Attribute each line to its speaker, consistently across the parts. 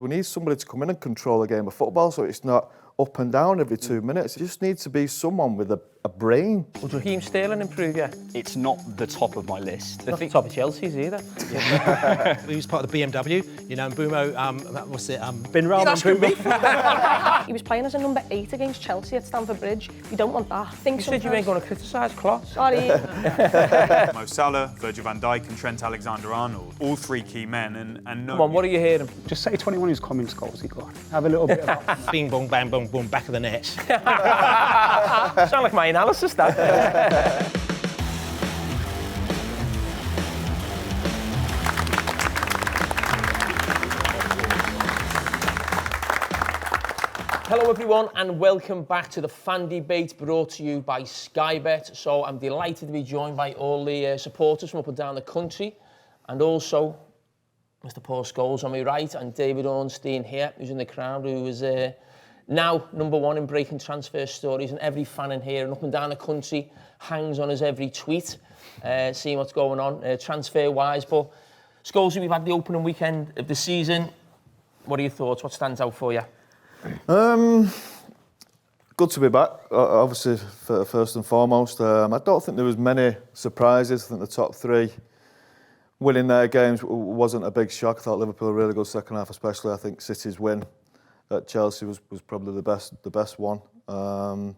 Speaker 1: We need somebody to come in and control a game of football so it's not up and down every 2 minutes. It just needs to be someone with a brain.
Speaker 2: Would Raheem Sterling improve yet?
Speaker 3: It's not the top of my list.
Speaker 2: Not the top of Chelsea's either.
Speaker 4: He was part of the BMW, you know, and Bumo, Ben Bowman.
Speaker 5: He was playing as a number 8 against Chelsea at Stamford Bridge. You don't want that.
Speaker 2: You said you ain't going to criticise Klopp.
Speaker 5: Sorry.
Speaker 6: Mo Salah, Virgil van Dijk and Trent Alexander-Arnold, all three key men and no...
Speaker 2: Come on, what are you hearing?
Speaker 7: Just say 21 who's coming Scholes, he got. Have a little bit of...
Speaker 4: Bing, bong, bang, bong, boom, back of the net.
Speaker 2: Sound like my analysis, that. Hello everyone and welcome back to the Fan Debate brought to you by Sky Bet. So I'm delighted to be joined by all the supporters from up and down the country, and also Mr. Paul Scholes on my right and David Ornstein here, who's in the crowd, who is now #1 in breaking transfer stories, and every fan in here and up and down the country hangs on his every tweet, seeing what's going on transfer-wise. But Scholes, we've had the opening weekend of the season. What are your thoughts? What stands out for you?
Speaker 1: Good to be back, obviously, first and foremost. I don't think there was many surprises. I think the top three winning their games wasn't a big shock. I thought Liverpool were really good second half, especially. I think City's win at Chelsea was probably the best one. And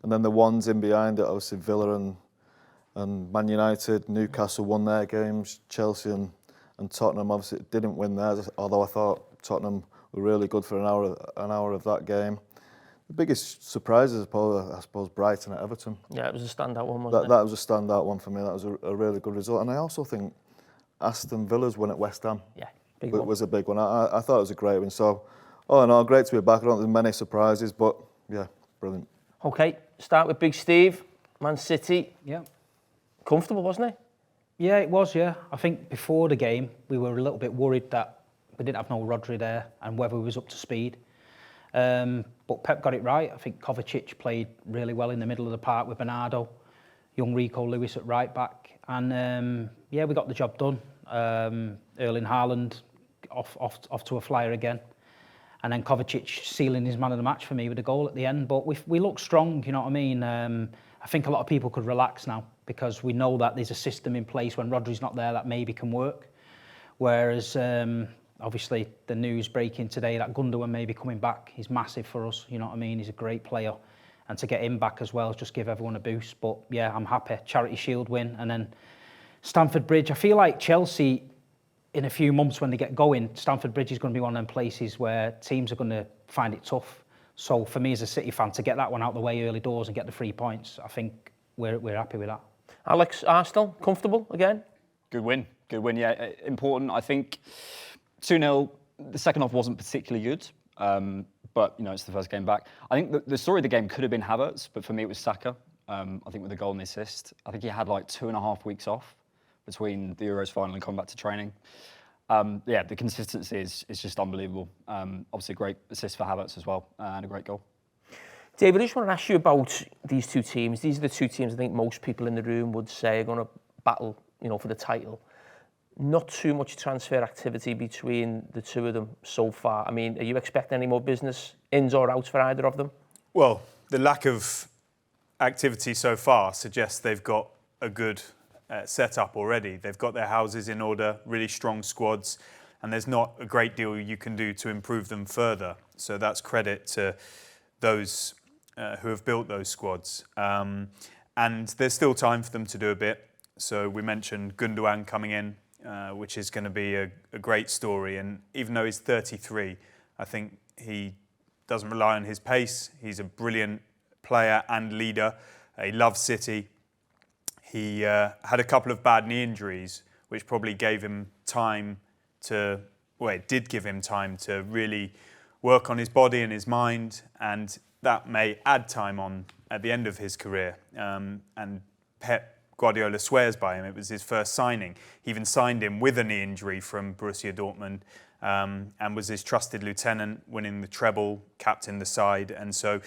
Speaker 1: then the ones in behind it, obviously Villa and Man United, Newcastle won their games. Chelsea and Tottenham obviously didn't win theirs, although I thought Tottenham were really good for an hour of that game. The biggest surprise is, I suppose, Brighton at Everton.
Speaker 2: Yeah, it was a standout one, wasn't it?
Speaker 1: That was a standout one for me. That was a really good result. And I also think Aston Villa's win at West Ham was a big one. I thought it was a great win. So, all in all, great to be back. I don't think there's many surprises, but yeah, brilliant.
Speaker 2: Okay, start with Big Steve, Man City.
Speaker 7: Yeah.
Speaker 2: Comfortable, wasn't it?
Speaker 7: Yeah, it was, yeah. I think before the game, we were a little bit worried that we didn't have no Rodri there and whether he was up to speed. But Pep got it right. I think Kovacic played really well in the middle of the park with Bernardo, young Rico Lewis at right back. And yeah, we got the job done. Erling Haaland off to a flyer again. And then Kovacic sealing his man of the match for me with a goal at the end. But we look strong, you know what I mean? I think a lot of people could relax now because we know that there's a system in place when Rodri's not there that maybe can work. Whereas obviously the news breaking today that Gundogan may be coming back is massive for us, you know what I mean? He's a great player. And to get him back as well, just give everyone a boost. But yeah, I'm happy. Charity Shield win. And then Stamford Bridge. I feel like Chelsea, in a few months when they get going, Stamford Bridge is going to be one of them places where teams are going to find it tough. So for me as a City fan, to get that one out the way early doors and get the 3 points, I think we're happy with that.
Speaker 2: Alex, Arsenal, comfortable again?
Speaker 3: Good win, yeah. Important, I think. 2-0, the second half wasn't particularly good, but, you know, it's the first game back. I think the story of the game could have been Havertz, but for me it was Saka, I think with the goal and the assist. I think he had like 2.5 weeks off between the Euros final and coming back to training. Yeah, the consistency is just unbelievable. Obviously a great assist for Havertz as well, and a great goal.
Speaker 2: David, I just want to ask you about these two teams. These are the two teams I think most people in the room would say are going to battle, you know, for the title. Not too much transfer activity between the two of them so far. I mean, are you expecting any more business, ins or outs, for either of them?
Speaker 6: Well, the lack of activity so far suggests they've got a good setup already. They've got their houses in order, really strong squads, and there's not a great deal you can do to improve them further. So that's credit to those who have built those squads. And there's still time for them to do a bit. So we mentioned Gundogan coming in, which is going to be a great story. And even though he's 33, I think he doesn't rely on his pace. He's a brilliant player and leader. He loves City. He had a couple of bad knee injuries, which probably gave him time to, well, it did give him time to really work on his body and his mind, and that may add time on at the end of his career. And Pep Guardiola swears by him. It was his first signing. He even signed him with a knee injury from Borussia Dortmund, and was his trusted lieutenant, winning the treble, captained the side. And so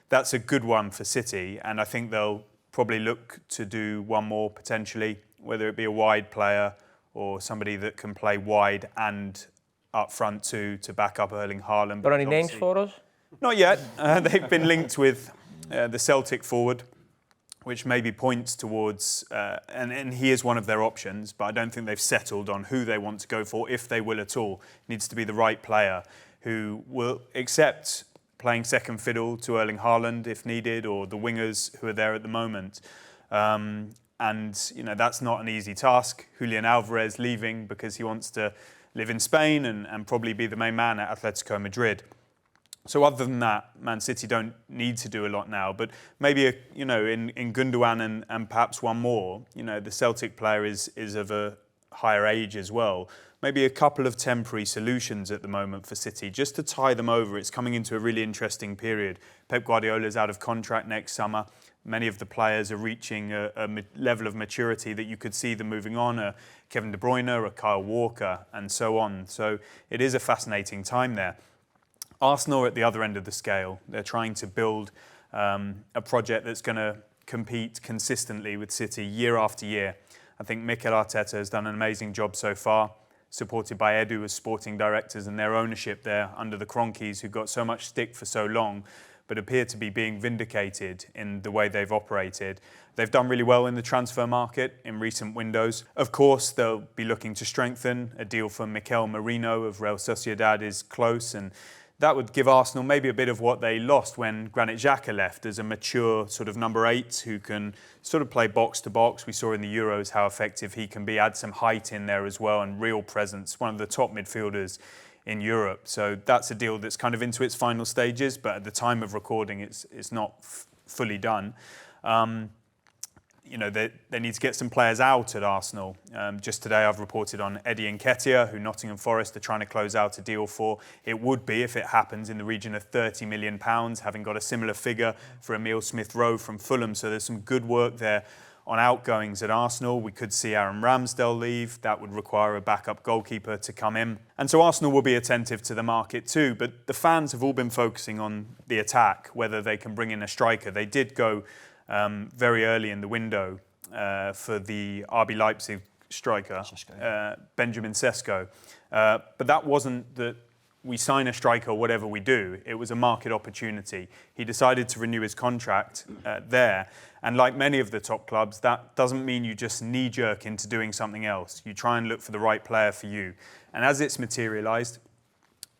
Speaker 6: that's a good one for City. And I think they'll probably look to do one more potentially, whether it be a wide player or somebody that can play wide and up front to back up Erling Haaland.
Speaker 2: Got any names
Speaker 6: Obviously-
Speaker 2: for us?
Speaker 6: Not yet. They've been linked with the Celtic forward, which maybe points towards, and he is one of their options, but I don't think they've settled on who they want to go for, if they will at all. Needs to be the right player who will accept playing second fiddle to Erling Haaland if needed, or the wingers who are there at the moment. And, you know, that's not an easy task. Julian Alvarez leaving because he wants to live in Spain and probably be the main man at Atletico Madrid. So other than that, Man City don't need to do a lot now. But maybe, in Gundogan and perhaps one more, the Celtic player is of a higher age as well. Maybe a couple of temporary solutions at the moment for City, just to tie them over. It's coming into a really interesting period. Pep Guardiola's out of contract next summer. Many of the players are reaching a level of maturity that you could see them moving on. Kevin De Bruyne, a Kyle Walker, and so on. So it is a fascinating time there. Arsenal are at the other end of the scale. They're trying to build a project that's going to compete consistently with City year after year. I think Mikel Arteta has done an amazing job so far, supported by Edu as sporting directors and their ownership there under the Kroenkes, who got so much stick for so long, but appear to be being vindicated in the way they've operated. They've done really well in the transfer market in recent windows. Of course, they'll be looking to strengthen. A deal for Mikel Merino of Real Sociedad is close, and that would give Arsenal maybe a bit of what they lost when Granit Xhaka left, as a mature sort of number 8 who can sort of play box to box. We saw in the Euros how effective he can be, add some height in there as well and real presence, one of the top midfielders in Europe. So that's a deal that's kind of into its final stages, but at the time of recording it's not fully done. They need to get some players out at Arsenal. Just today I've reported on Eddie Nketiah, who Nottingham Forest are trying to close out a deal for. It would be, if it happens, in the region of £30 million, having got a similar figure for Emile Smith-Rowe from Fulham. So there's some good work there on outgoings at Arsenal. We could see Aaron Ramsdale leave. That would require a backup goalkeeper to come in. And so Arsenal will be attentive to the market too. But the fans have all been focusing on the attack, whether they can bring in a striker. They did go very early in the window for the RB Leipzig striker, Benjamin Sesko. But that wasn't that we sign a striker or whatever we do. It was a market opportunity. He decided to renew his contract there. And like many of the top clubs, that doesn't mean you just knee-jerk into doing something else. You try and look for the right player for you. And as it's materialised,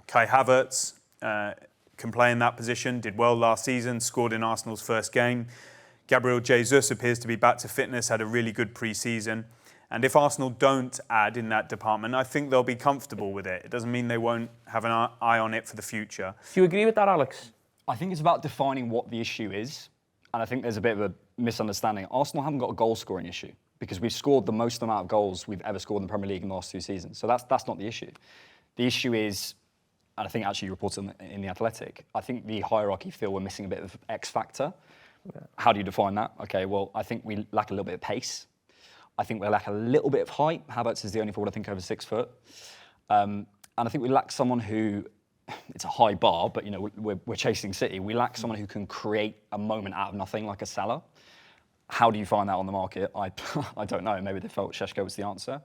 Speaker 6: Kai Havertz can play in that position, did well last season, scored in Arsenal's first game. Gabriel Jesus appears to be back to fitness, had a really good pre-season. And if Arsenal don't add in that department, I think they'll be comfortable with it. It doesn't mean they won't have an eye on it for the future.
Speaker 2: Do you agree with that, Alex?
Speaker 3: I think it's about defining what the issue is. And I think there's a bit of a misunderstanding. Arsenal haven't got a goal-scoring issue because we've scored the most amount of goals we've ever scored in the Premier League in the last 2 seasons. So that's not the issue. The issue is, and I think actually you reported in The Athletic, I think the hierarchy feel we're missing a bit of X factor. Yeah. How do you define that? Okay, well, I think we lack a little bit of pace. I think we lack a little bit of height. Havertz is the only forward, I think, over 6 foot. And I think we lack someone who, it's a high bar, but we're chasing City. We lack someone who can create a moment out of nothing, like a Salah. How do you find that on the market? I don't know. Maybe they felt Šeško was the answer.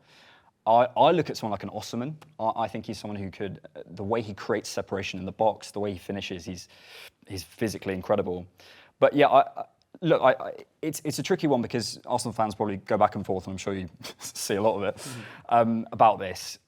Speaker 3: I look at someone like an Osimhen. I think he's someone who could, the way he creates separation in the box, the way he finishes, he's physically incredible. But yeah, it's a tricky one because Arsenal fans probably go back and forth, and I'm sure you see a lot of it, about this.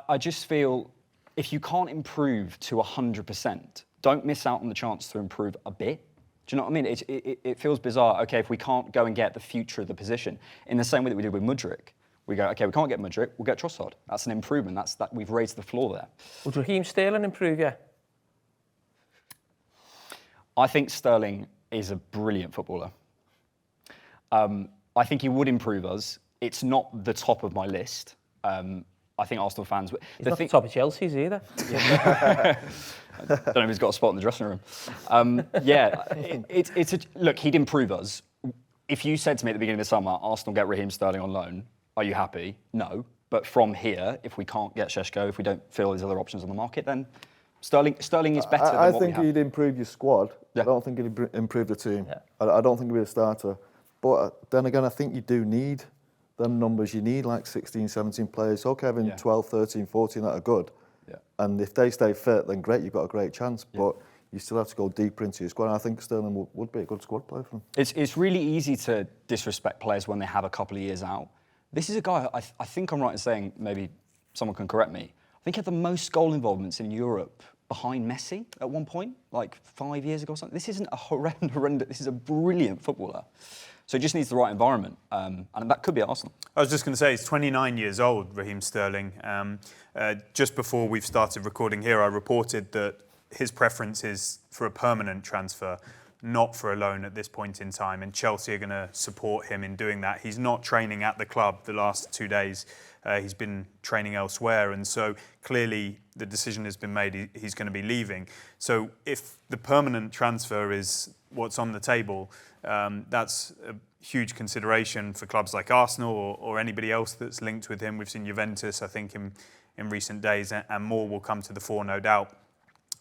Speaker 3: I just feel if you can't improve to 100%, don't miss out on the chance to improve a bit. Do you know what I mean? It feels bizarre. Okay, if we can't go and get the future of the position, in the same way that we did with Mudryk, we go, okay, we can't get Mudryk, we'll get Trossard. That's an improvement. That we've raised the floor there.
Speaker 2: Would Raheem Sterling improve, yeah?
Speaker 3: I think Sterling is a brilliant footballer. I think he would improve us. It's not the top of my list. I think Arsenal fans...
Speaker 2: He's not the top of Chelsea's either.
Speaker 3: I don't know if he's got a spot in the dressing room. Look, he'd improve us. If you said to me at the beginning of the summer, Arsenal get Raheem Sterling on loan, are you happy? No. But from here, if we can't get Šeško, if we don't feel there's other options on the market, then Sterling is better than what we have.
Speaker 1: I think he'd improve your squad. Yeah. I don't think he'd improve the team. Yeah. I don't think he'd be a starter. But then again, I think you do need them numbers. You need like 16, 17 players. Okay, having 12, 13, 14 that are good.
Speaker 3: Yeah.
Speaker 1: And if they stay fit, then great, you've got a great chance. But you still have to go deeper into your squad. And I think Sterling would be a good squad player for them.
Speaker 3: It's really easy to disrespect players when they have a couple of years out. This is a guy, I think I'm right in saying, maybe someone can correct me, I think he had the most goal involvements in Europe behind Messi at one point, like 5 years ago or something. This isn't a horrendous, this is a brilliant footballer. So he just needs the right environment, and that could be Arsenal.
Speaker 6: I was just going to say, he's 29 years old, Raheem Sterling. Just before we've started recording here, I reported that his preference is for a permanent transfer, not for a loan at this point in time, and Chelsea are going to support him in doing that. He's not training at the club the last 2 days. He's been training elsewhere, and so clearly the decision has been made. He's going to be leaving. So if the permanent transfer is what's on the table, that's a huge consideration for clubs like Arsenal or anybody else that's linked with him. We've seen Juventus, I think, in recent days, and more will come to the fore, no doubt.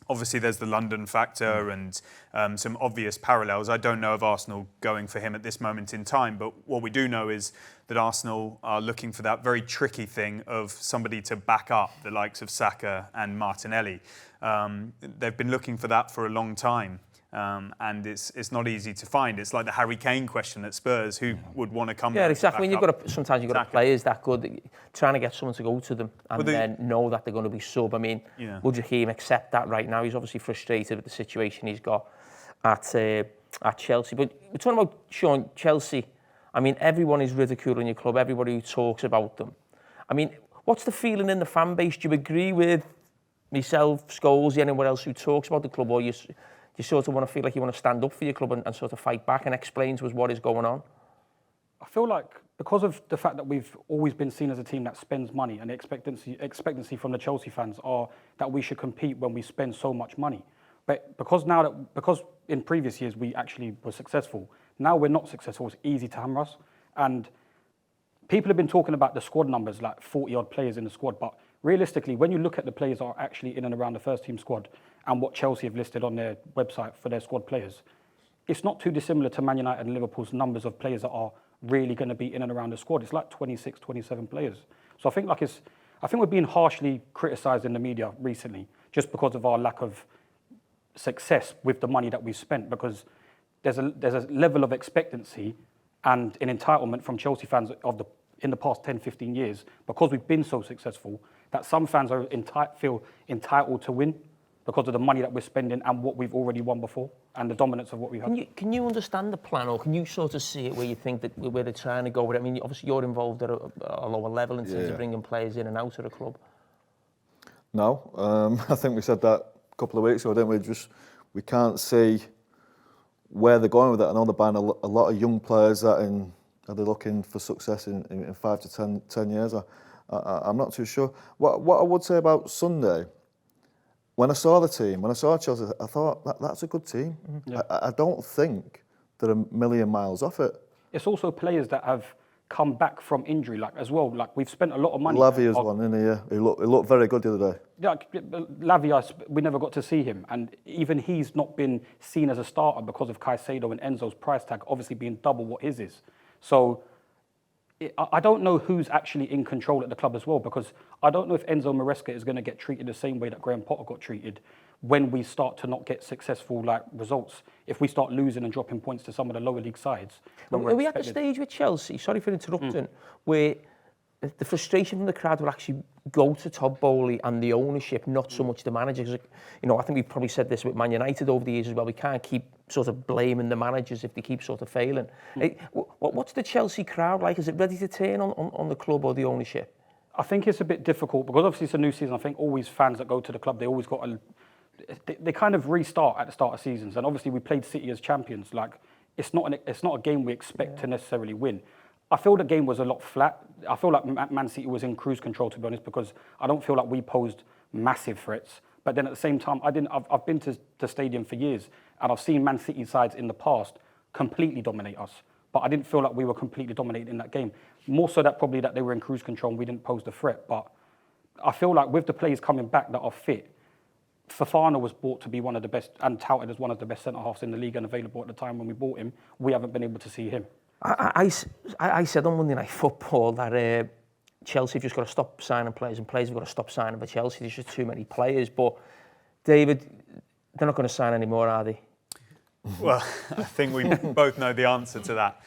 Speaker 6: Obviously, there's the London factor and some obvious parallels. I don't know of Arsenal going for him at this moment in time, but what we do know is that Arsenal are looking for that very tricky thing of somebody to back up the likes of Saka and Martinelli. They've been looking for that for a long time. And it's not easy to find. It's like the Harry Kane question at Spurs. Who would want to come?
Speaker 2: Yeah, exactly. When sometimes you've got
Speaker 6: Exactly.
Speaker 2: players that good, trying to get someone to go to them and then know that they're going to be sub. I mean, would Raheem accept that right now? He's obviously frustrated with the situation he's got at Chelsea. But we're talking about Shaun, Chelsea. I mean, everyone is ridiculing your club. Everybody who talks about them. I mean, what's the feeling in the fan base? Do you agree with myself, Scholes, anyone else who talks about the club, or you sort of want to feel like you want to stand up for your club and sort of fight back and explain to us what is going on?
Speaker 8: I feel like because of the fact that we've always been seen as a team that spends money, and the expectancy from the Chelsea fans are that we should compete when we spend so much money. But because in previous years we actually were successful, now we're not successful, it's easy to hammer us. And people have been talking about the squad numbers, like 40 odd players in the squad, but realistically, when you look at the players that are actually in and around the first team squad and what Chelsea have listed on their website for their squad players, it's not too dissimilar to Man United and Liverpool's numbers of players that are really going to be in and around the squad. It's like 26, 27 players. So I think we're being harshly criticised in the media recently just because of our lack of success with the money that we've spent, because there's a level of expectancy and an entitlement from Chelsea fans in the past 10, 15 years, because we've been so successful, that some fans feel entitled to win because of the money that we're spending and what we've already won before and the dominance of what we have.
Speaker 2: Can you understand the plan, or can you sort of see it where you think that where they're trying to go with it? I mean, obviously you're involved at a lower level in terms of bringing players in and out of the club.
Speaker 1: No, I think we said that a couple of weeks ago, didn't we? We can't see where they're going with it. I know they're buying a lot of young players that are they looking for success in 5 to 10 years? I'm not too sure. What I would say about Sunday, when I saw the team, when I saw Chelsea, I thought that's a good team. Mm-hmm. Yeah. I don't think they're a million miles off it. It's
Speaker 8: also players that have come back from injury, like as well. Like we've spent a lot of money.
Speaker 1: Lavia's one in here. He looked very good the other day.
Speaker 8: Yeah, Lavia, we never got to see him, and even he's not been seen as a starter because of Caicedo and Enzo's price tag obviously being double what his is. So I don't know who's actually in control at the club as well, because I don't know if Enzo Maresca is going to get treated the same way that Graham Potter got treated when we start to not get successful results, if we start losing and dropping points to some of the lower league sides.
Speaker 2: Are we at the stage with Chelsea, sorry for interrupting, where the frustration from the crowd will actually go to Todd Bowley and the ownership, not so much the manager? Because, I think we've probably said this with Man United over the years as well. We can't keep sort of blaming the managers if they keep sort of failing. What's the Chelsea crowd like? Is it ready to turn on the club or the ownership?
Speaker 8: I think it's a bit difficult because obviously it's a new season. I think always fans that go to the club, they always got they kind of restart at the start of seasons. And obviously we played City as champions. Like it's not a game we expect to necessarily win. I feel the game was a lot flat. I feel like Man City was in cruise control, to be honest, because I don't feel like we posed massive threats. But then at the same time, I've been to the stadium for years, and I've seen Man City sides in the past completely dominate us. But I didn't feel like we were completely dominated in that game. More so that probably that they were in cruise control and we didn't pose the threat. But I feel like with the players coming back that are fit, Fofana was brought to be one of the best and touted as one of the best centre-halves in the league and available at the time when we bought him. We haven't been able to see him.
Speaker 2: I said on Monday Night Football that Chelsea have just got to stop signing players, and players have got to stop signing for Chelsea. There's just too many players. But David, they're not going to sign anymore, are they?
Speaker 6: Well, I think we both know the answer to that.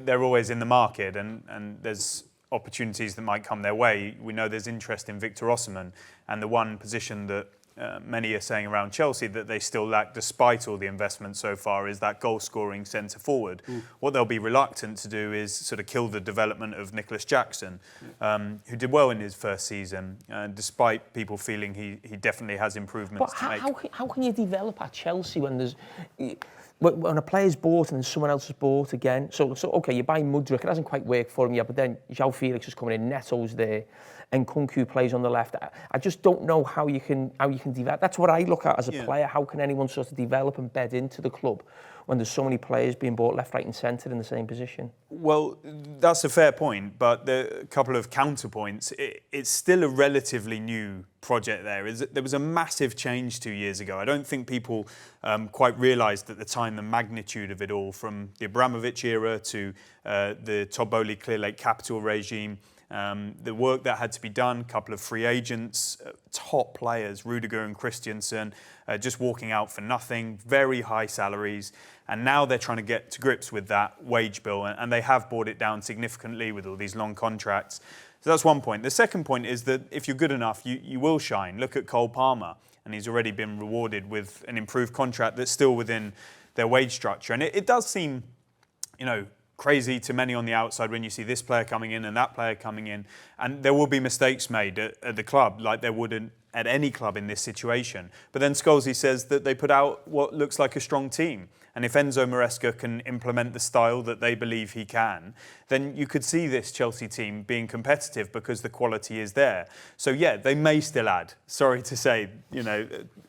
Speaker 6: They're always in the market, and there's opportunities that might come their way. We know there's interest in Victor Osimhen, and the one position that many are saying around Chelsea that they still lack, despite all the investment so far, is that goal-scoring centre forward. What they'll be reluctant to do is sort of kill the development of Nicholas Jackson, who did well in his first season, despite people feeling he definitely has improvements to make.
Speaker 2: How can you develop at Chelsea when a player's bought and then someone else is bought again? So okay, you buy Mudryk, it hasn't quite worked for him yet, but then João Felix is coming in, Neto's there, and Nkunku plays on the left. I just don't know how you can develop. That's what I look at as a player. How can anyone sort of develop and bed into the club when there's so many players being bought left, right and centre in the same position?
Speaker 6: Well, that's a fair point, but there are a couple of counterpoints. It's still a relatively new project there. There was a massive change 2 years ago. I don't think people quite realised at the time the magnitude of it all, from the Abramovich era to the Todd Boehly Clear Lake Capital regime. The work that had to be done, a couple of free agents, top players, Rudiger and Christensen, just walking out for nothing, very high salaries. And now they're trying to get to grips with that wage bill, and they have brought it down significantly with all these long contracts. So that's one point. The second point is that if you're good enough, you will shine. Look at Cole Palmer, and he's already been rewarded with an improved contract that's still within their wage structure. And it does seem, crazy to many on the outside when you see this player coming in and that player coming in. And there will be mistakes made at the club, like there would at any club in this situation. But then Scholesy says that they put out what looks like a strong team. And if Enzo Maresca can implement the style that they believe he can, then you could see this Chelsea team being competitive because the quality is there. So yeah, they may still add, sorry to say,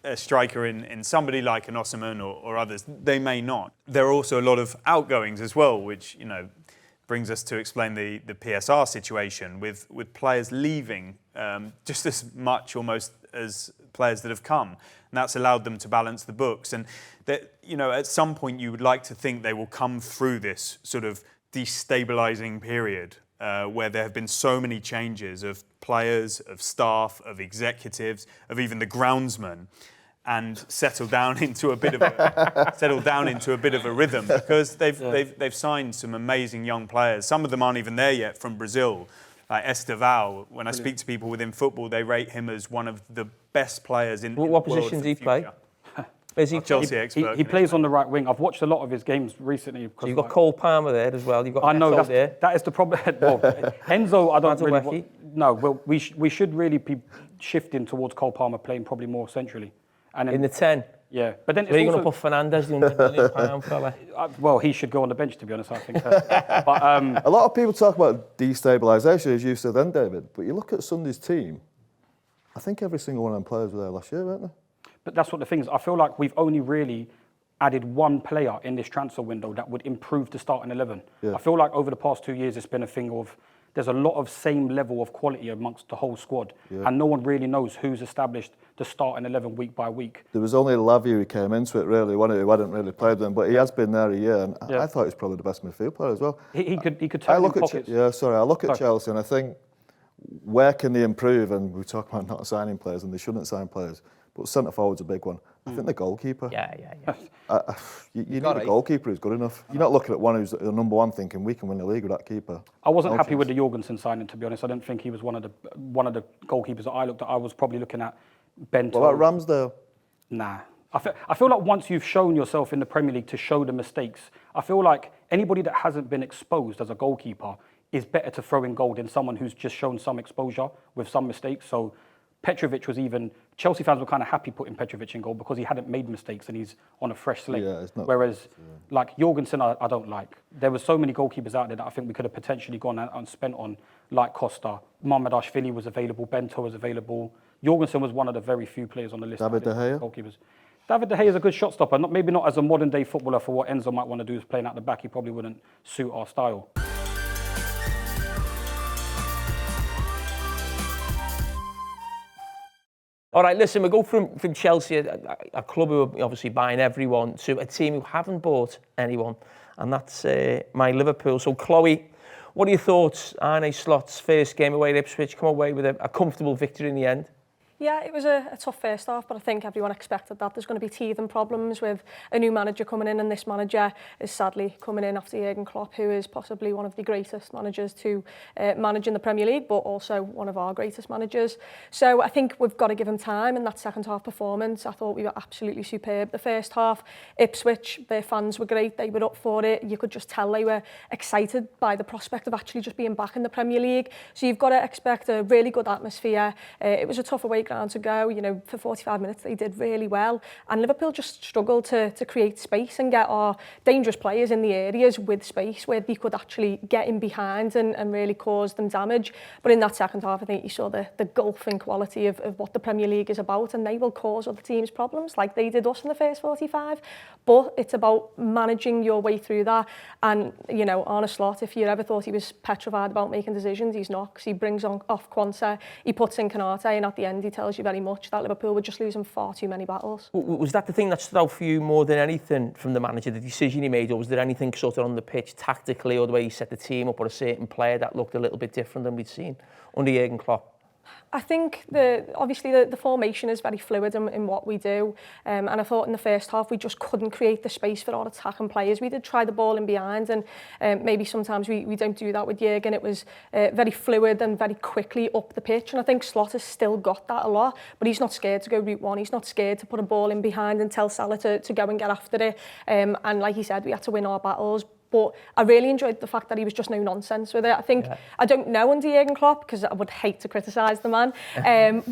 Speaker 6: a striker in somebody like an Osimhen or others. They may not. There are also a lot of outgoings as well, which, brings us to explain the PSR situation with players leaving just as much almost as players that have come. And that's allowed them to balance the books. And that, at some point you would like to think they will come through this sort of destabilising period where there have been so many changes of players, of staff, of executives, of even the groundsman, and settle down into a bit of a rhythm, because they've signed some amazing young players. Some of them aren't even there yet from Brazil, like Esteval. When I speak to people within football, they rate him as one of the best players in.
Speaker 2: What position does he play?
Speaker 6: Is he Chelsea expert?
Speaker 8: He plays on the right wing. I've watched a lot of his games recently.
Speaker 2: So you've got Cole Palmer there as well. You've got Neto there.
Speaker 8: That is the problem. Well, Enzo, I don't really. Well, we should really be shifting towards Cole Palmer playing probably more centrally. And
Speaker 2: in the 10?
Speaker 8: Yeah. But then
Speaker 2: where are you going to put Fernandes, the £100 million fella?
Speaker 8: Well, he should go on the bench, to be honest, I think. But
Speaker 1: a lot of people talk about destabilisation, as you said then, David, but you look at Sunday's team, I think every single one of them players were there last year, weren't they?
Speaker 8: But that's what the thing is. I feel like we've only really added one player in this transfer window that would improve the starting 11. Yeah. I feel like over the past 2 years, it's been a thing of there's a lot of same level of quality amongst the whole squad, and no one really knows who's established the starting 11 week by week.
Speaker 1: There was only Lavia who came into it, really, who hadn't really played them, but he has been there a year, and I thought he was probably the best midfield player as well.
Speaker 8: He could turn in pockets.
Speaker 1: I look at Chelsea and I think, where can they improve? And we talk about not signing players, and they shouldn't sign players, but centre forward's a big one. I think the goalkeeper. You need a goalkeeper who's good enough. You're not looking at one who's the number one thinking we can win the league with that keeper.
Speaker 8: I wasn't happy with the Jorgensen signing, to be honest. I didn't think he was one of the goalkeepers that I looked at. I was probably looking at Bento.
Speaker 1: What about Ramsdale?
Speaker 8: Nah. I feel like once you've shown yourself in the Premier League to show the mistakes, I feel like anybody that hasn't been exposed as a goalkeeper is better to throw in goal than someone who's just shown some exposure with some mistakes. So Petrovic was even... Chelsea fans were kind of happy putting Petrovic in goal because he hadn't made mistakes and he's on a fresh slate. Whereas, like, Jorgensen, I don't like. There were so many goalkeepers out there that I think we could have potentially gone out and spent on, like Costa. Mamardashvili was available, Bento was available. Jorgensen was one of the very few players on the list.
Speaker 1: David De Gea?
Speaker 8: Goalkeepers. David De Gea is a good shot stopper. Maybe not as a modern-day footballer for what Enzo might want to do is playing out the back. He probably wouldn't suit our style.
Speaker 2: All right, listen, we go from Chelsea, a club who are obviously buying everyone, to a team who haven't bought anyone, and that's my Liverpool. So, Chloe, What are your thoughts? Arne Slot's first game away at Ipswich, come away with a comfortable victory in the end.
Speaker 5: Yeah, it was a tough first half, but I think everyone expected that. There's going to be teething problems with a new manager coming in, and this manager is sadly coming in after Jurgen Klopp, who is possibly one of the greatest managers to manage in the Premier League, but also one of our greatest managers. So I think we've got to give him time, and that second half performance, I thought we were absolutely superb. The first half, Ipswich, their fans were great, they were up for it. You could just tell they were excited by the prospect of actually just being back in the Premier League. So you've got to expect a really good atmosphere. It was a tough away ground to go, you know, for 45 minutes they did really well, and Liverpool just struggled to create space and get our dangerous players in the areas with space where they could actually get in behind and really cause them damage. But in that second half, I think you saw the gulf in quality of what the Premier League is about, and they will cause other teams problems like they did us in the first 45. But it's about managing your way through that. And, you know, Arne Slot, if you ever thought he was petrified about making decisions, he's not, because he brings on off Quansah, he puts in Canate, and at the end he tells you very much that Liverpool were just losing far too many battles.
Speaker 2: Was that the thing that stood out for you more than anything from the manager, the decision he made, or was there anything sort of on the pitch tactically or the way he set the team up or a certain player that looked a little bit different than we'd seen under Jurgen Klopp?
Speaker 5: I think obviously the formation is very fluid in what we do, and I thought in the first half we just couldn't create the space for our attacking players. We did try the ball in behind, and maybe sometimes we don't do that with Jurgen. It was very fluid and very quickly up the pitch, and I think Slot has still got that a lot, but he's not scared to go route one. He's not scared to put a ball in behind and tell Salah to go and get after it, and like he said, we had to win our battles. But I really enjoyed the fact that he was just no nonsense with it. I think, I don't know under Jurgen Klopp, because I would hate to criticise the man,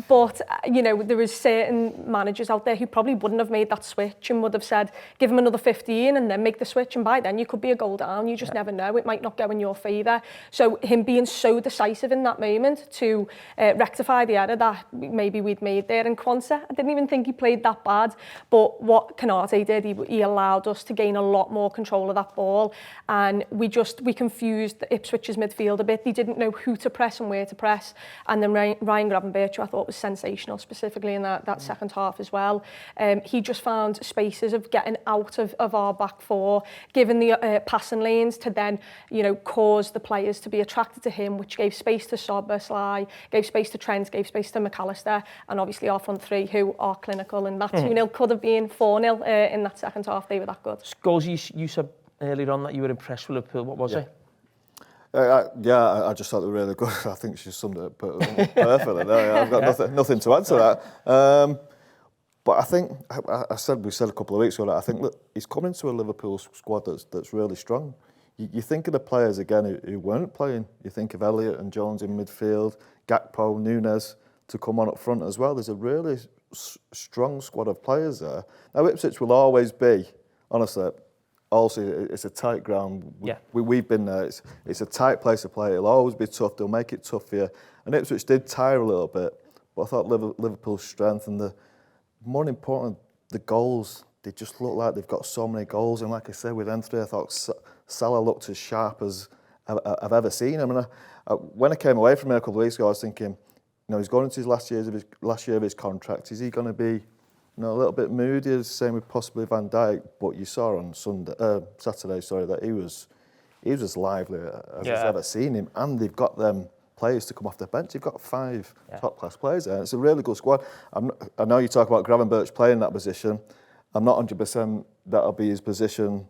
Speaker 5: but, you know, there is certain managers out there who probably wouldn't have made that switch and would have said, give him another 15 and then make the switch, and by then you could be a goal down. You just never know. It might not go in your favour. So him being so decisive in that moment to rectify the error that maybe we'd made there in Quansah, I didn't even think he played that bad. But what Canate did, he allowed us to gain a lot more control of that ball. And we confused Ipswich's midfield a bit. They didn't know who to press and where to press. And then Ryan Gravenberch, I thought was sensational, specifically in that second half as well. He just found spaces of getting out of our back four, giving the passing lanes to then, you know, cause the players to be attracted to him, which gave space to Szoboszlai, gave space to Trent, gave space to McAllister, and obviously our front three, who are clinical. And that 2-0 could have been 4-0 in that second half. They were that good.
Speaker 2: Scholes, you said earlier on that you were impressed with Liverpool. What was it?
Speaker 1: I just thought they were really good. I think she summed it perfectly. I've got nothing to add to that. But I think we said a couple of weeks ago that I think that he's coming to a Liverpool squad that's really strong. You think of the players again who weren't playing. You think of Elliott and Jones in midfield, Gakpo, Nunes to come on up front as well. There's a really strong squad of players there. Now Ipswich will always be, honestly. Also, it's a tight ground. We've been there. It's a tight place to play. It'll always be tough. They'll make it tough for you. And Ipswich did tire a little bit, but I thought Liverpool's strength and more important, the goals. They just look like they've got so many goals. And like I said, with them three, I thought Salah looked as sharp as I've ever seen him. And when I came away from it a couple of weeks ago, I was thinking, you know, he's going into his last year of his contract. Is he going to be, you know, a little bit moody, same with possibly Van Dijk, but you saw on Saturday, that he was as lively as I've ever seen him, and they've got them players to come off the bench. They've got 5 top-class players there. It's a really good squad. I know you talk about Gravenberch playing that position. I'm not 100% that'll be his position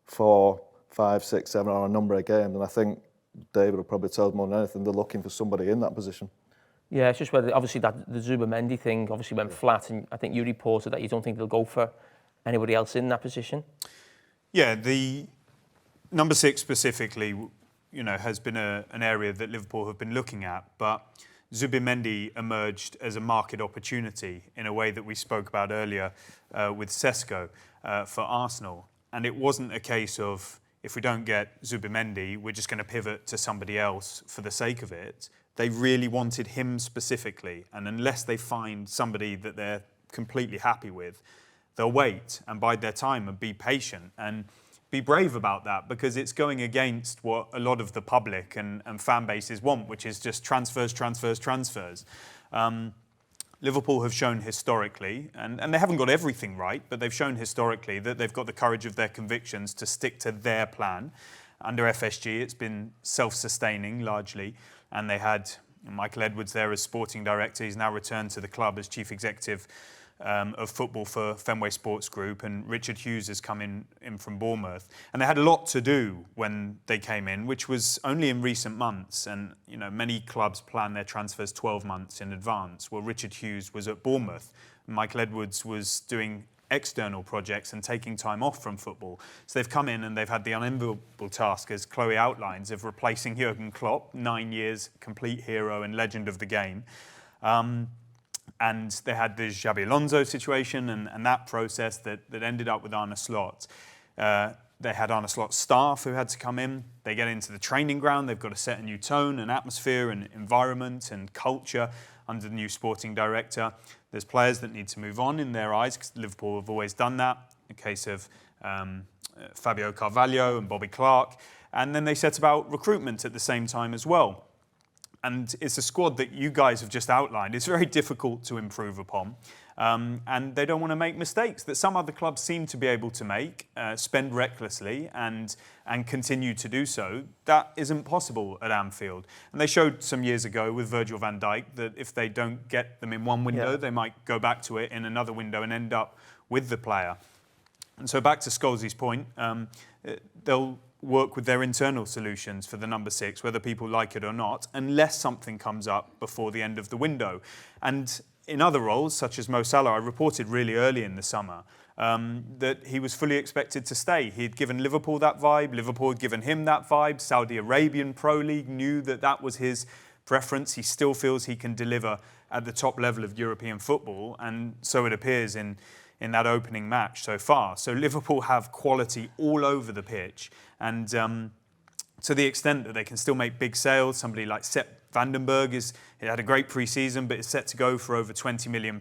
Speaker 1: for 5, 6, 7 or a number of games, and I think David will probably tell us more than anything, they're looking for somebody in that position.
Speaker 2: Yeah, it's just whether, obviously, that the Zubimendi thing obviously went flat, and I think you reported that you don't think they'll go for anybody else in that position.
Speaker 6: Yeah, the number 6 specifically, you know, has been an area that Liverpool have been looking at, but Zubimendi emerged as a market opportunity in a way that we spoke about earlier with Sesko for Arsenal. And it wasn't a case of, if we don't get Zubimendi, we're just going to pivot to somebody else for the sake of it. They really wanted him specifically, and unless they find somebody that they're completely happy with, they'll wait and bide their time and be patient and be brave about that, because it's going against what a lot of the public and fan bases want, which is just transfers. Liverpool have shown historically, and they haven't got everything right, but they've shown historically that they've got the courage of their convictions to stick to their plan. Under FSG, it's been self-sustaining largely, and they had Michael Edwards there as sporting director. He's now returned to the club as chief executive of football for Fenway Sports Group, and Richard Hughes has come in from Bournemouth. And they had a lot to do when they came in, which was only in recent months. And many clubs plan their transfers 12 months in advance. Well, Richard Hughes was at Bournemouth. Michael Edwards was doing external projects and taking time off from football. So they've come in and they've had the unenviable task, as Chloe outlines, of replacing Jurgen Klopp, 9 years, complete hero and legend of the game. And they had the Xabi Alonso situation and that process that ended up with Arne Slot. They had Arne Slot's staff who had to come in. They get into the training ground. They've got to set a new tone and atmosphere and environment and culture under the new sporting director. There's players that need to move on in their eyes, because Liverpool have always done that. In the case of Fabio Carvalho and Bobby Clark. And then they set about recruitment at the same time as well. And it's a squad that you guys have just outlined. It's very difficult to improve upon. And they don't want to make mistakes that some other clubs seem to be able to make, spend recklessly and continue to do so. That isn't possible at Anfield. And they showed some years ago with Virgil van Dijk that if they don't get them in one window, they might go back to it in another window and end up with the player. And so back to Scholes' point, they'll work with their internal solutions for the number 6, whether people like it or not, unless something comes up before the end of the window. And in other roles, such as Mo Salah, I reported really early in the summer that he was fully expected to stay. He had given Liverpool that vibe, Liverpool had given him that vibe, Saudi Arabian Pro League knew that was his preference. He still feels he can deliver at the top level of European football, and so it appears in that opening match so far. So Liverpool have quality all over the pitch, and to the extent that they can still make big sales, somebody like Sepp Vandenberg he had a great pre-season, but is set to go for over £20 million.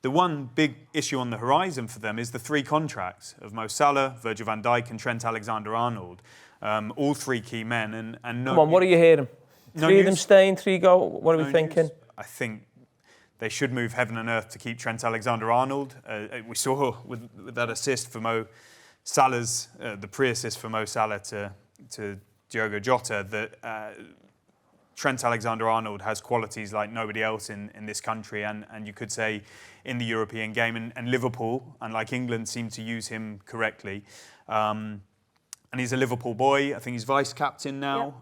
Speaker 6: The one big issue on the horizon for them is the 3 contracts of Mo Salah, Virgil van Dijk and Trent Alexander-Arnold. All 3 key men. And no,
Speaker 2: come on, what are you hearing?
Speaker 6: No
Speaker 2: 3
Speaker 6: news.
Speaker 2: of them staying, 3 go? What are we thinking?
Speaker 6: News. I think they should move heaven and earth to keep Trent Alexander-Arnold. We saw with that assist for Mo Salah's, the pre-assist for Mo Salah to Diogo Jota, that Trent Alexander-Arnold has qualities like nobody else in this country and you could say in the European game. And Liverpool, unlike England, seem to use him correctly. And he's a Liverpool boy. I think he's vice-captain now. Yep.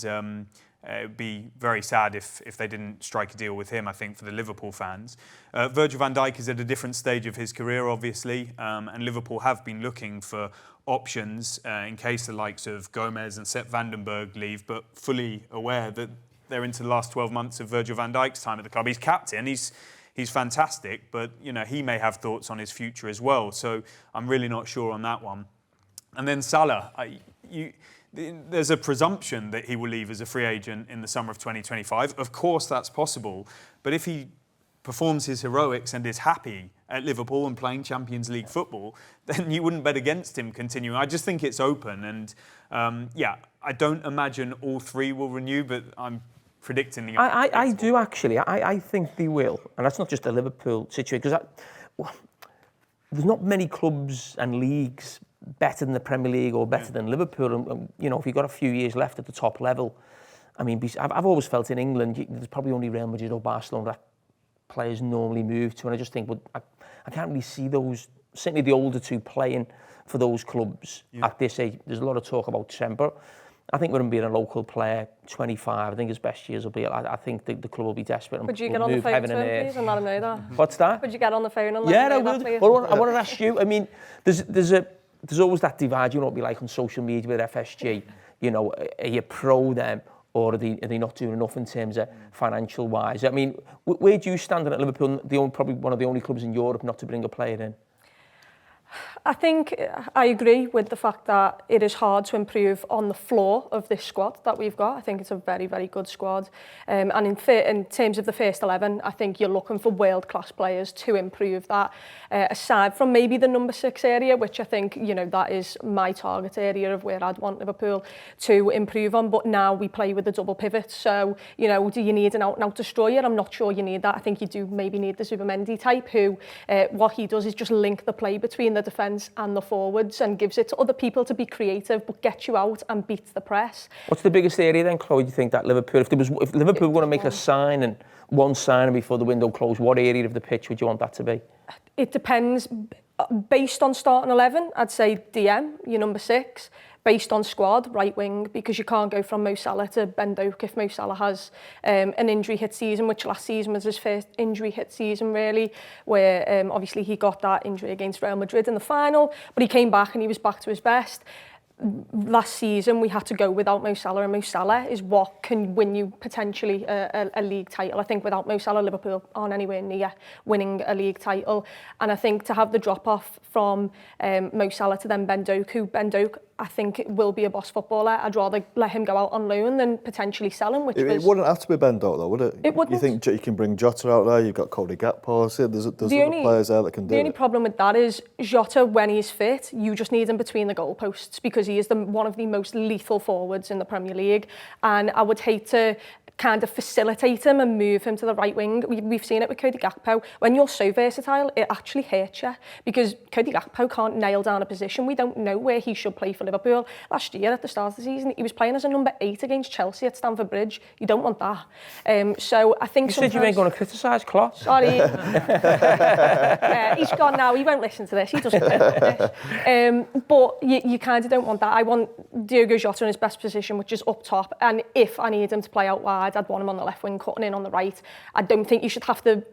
Speaker 6: And it would be very sad if they didn't strike a deal with him, I think, for the Liverpool fans. Virgil van Dijk is at a different stage of his career, obviously, and Liverpool have been looking for options in case the likes of Gomez and Sepp Vandenberg leave, but fully aware that they're into the last 12 months of Virgil van Dijk's time at the club. He's captain, he's fantastic, but he may have thoughts on his future as well, so I'm really not sure on that one. And then Salah, there's a presumption that he will leave as a free agent in the summer of 2025. Of course, that's possible. But if he performs his heroics and is happy at Liverpool and playing Champions League football, then you wouldn't bet against him continuing. I just think it's open. And I don't imagine all 3 will renew, but I'm predicting the...
Speaker 2: I do, actually. I think they will. And that's not just a Liverpool situation. Because there's not many clubs and leagues better than the Premier League or better than Liverpool. And, if you've got a few years left at the top level, I mean, I've always felt in England, there's probably only Real Madrid or Barcelona that players normally move to. And I just think, I can't really see those, certainly the older 2 playing for those clubs at this age. There's a lot of talk about temper. I think with him being a local player, 25, I think his best years will be, I think the club will be desperate.
Speaker 5: Would you get on the phone to him, please, and let him know that?
Speaker 2: What's that?
Speaker 5: Would you get on the phone and let him know that, please?
Speaker 2: Well, I want to ask you, I mean, there's always that divide, what it'd be like on social media with FSG. Are you pro them or are they not doing enough in terms of financial wise? I mean, where do you stand at Liverpool, probably one of the only clubs in Europe not to bring a player in?
Speaker 5: I think I agree with the fact that it is hard to improve on the floor of this squad that we've got. I think it's a very, very good squad. And in terms of the first 11, I think you're looking for world-class players to improve that. Aside from maybe the number 6 area, which I think, that is my target area of where I'd want Liverpool to improve on. But now we play with a double pivot. So, do you need an out-and-out destroyer? I'm not sure you need that. I think you do maybe need the Zubimendi type who, what he does is just link the play between the defence and the forwards and gives it to other people to be creative, but gets you out and beats the press.
Speaker 2: What's the biggest area then, Chloe, do you think that Liverpool, if Liverpool were going to make one signing before the window closed, what area of the pitch would you want that to be?
Speaker 5: It depends. Based on starting 11, I'd say DM, your number 6. Based on squad, right wing, because you can't go from Mo Salah to Ben Doak if Mo Salah has an injury hit season, which last season was his first injury hit season really, where obviously he got that injury against Real Madrid in the final, but he came back and he was back to his best. Last season we had to go without Mo Salah, and Mo Salah is what can win you potentially a league title. I think without Mo Salah, Liverpool aren't anywhere near winning a league title, and I think to have the drop off from Mo Salah to then Ben Doak, I think it will be a boss footballer. I'd rather let him go out on loan than potentially sell him.
Speaker 1: It wouldn't have to be Ben Doak though, would it?
Speaker 5: It wouldn't.
Speaker 1: You think you can bring Jota out there? You've got Cody Gakpo. There's other players there that can do it.
Speaker 5: The only problem with that is Jota, when he's fit, you just need him between the goalposts because he is one of the most lethal forwards in the Premier League, and I would hate to kind of facilitate him and move him to the right wing. We've seen it with Cody Gakpo. When you're so versatile, it actually hurts you because Cody Gakpo can't nail down a position. We don't know where he should play for Liverpool. Last year at the start of the season, he was playing as a number 8 against Chelsea at Stamford Bridge. You don't want that. So I think
Speaker 2: you said you weren't going to criticise Klopp.
Speaker 5: Sorry. He's gone now. He won't listen to this. He doesn't listen to this. But you kind of don't want that. I want Diogo Jota in his best position, which is up top. And if I need him to play out wide, I'd want him on the left wing, cutting in on the right. I don't think you should have to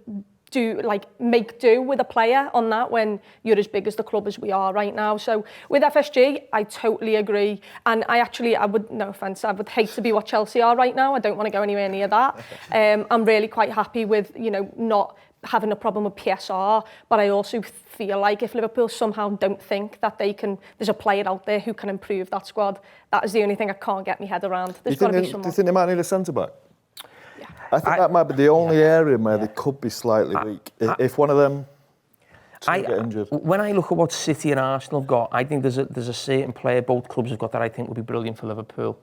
Speaker 5: make do with a player on that when you're as big as the club as we are right now. So with FSG, I totally agree. And I would, no offence, I would hate to be what Chelsea are right now. I don't want to go anywhere near that. I'm really quite happy with, not having a problem with PSR, but I also feel like if Liverpool somehow don't think that there's a player out there who can improve that squad, that is the only thing I can't get my head around. There's got to be someone.
Speaker 1: Do you think they might need a centre-back? I think that might be the only area where they could be slightly weak. If one of them get injured.
Speaker 2: When I look at what City and Arsenal have got, I think there's a certain player both clubs have got that I think would be brilliant for Liverpool.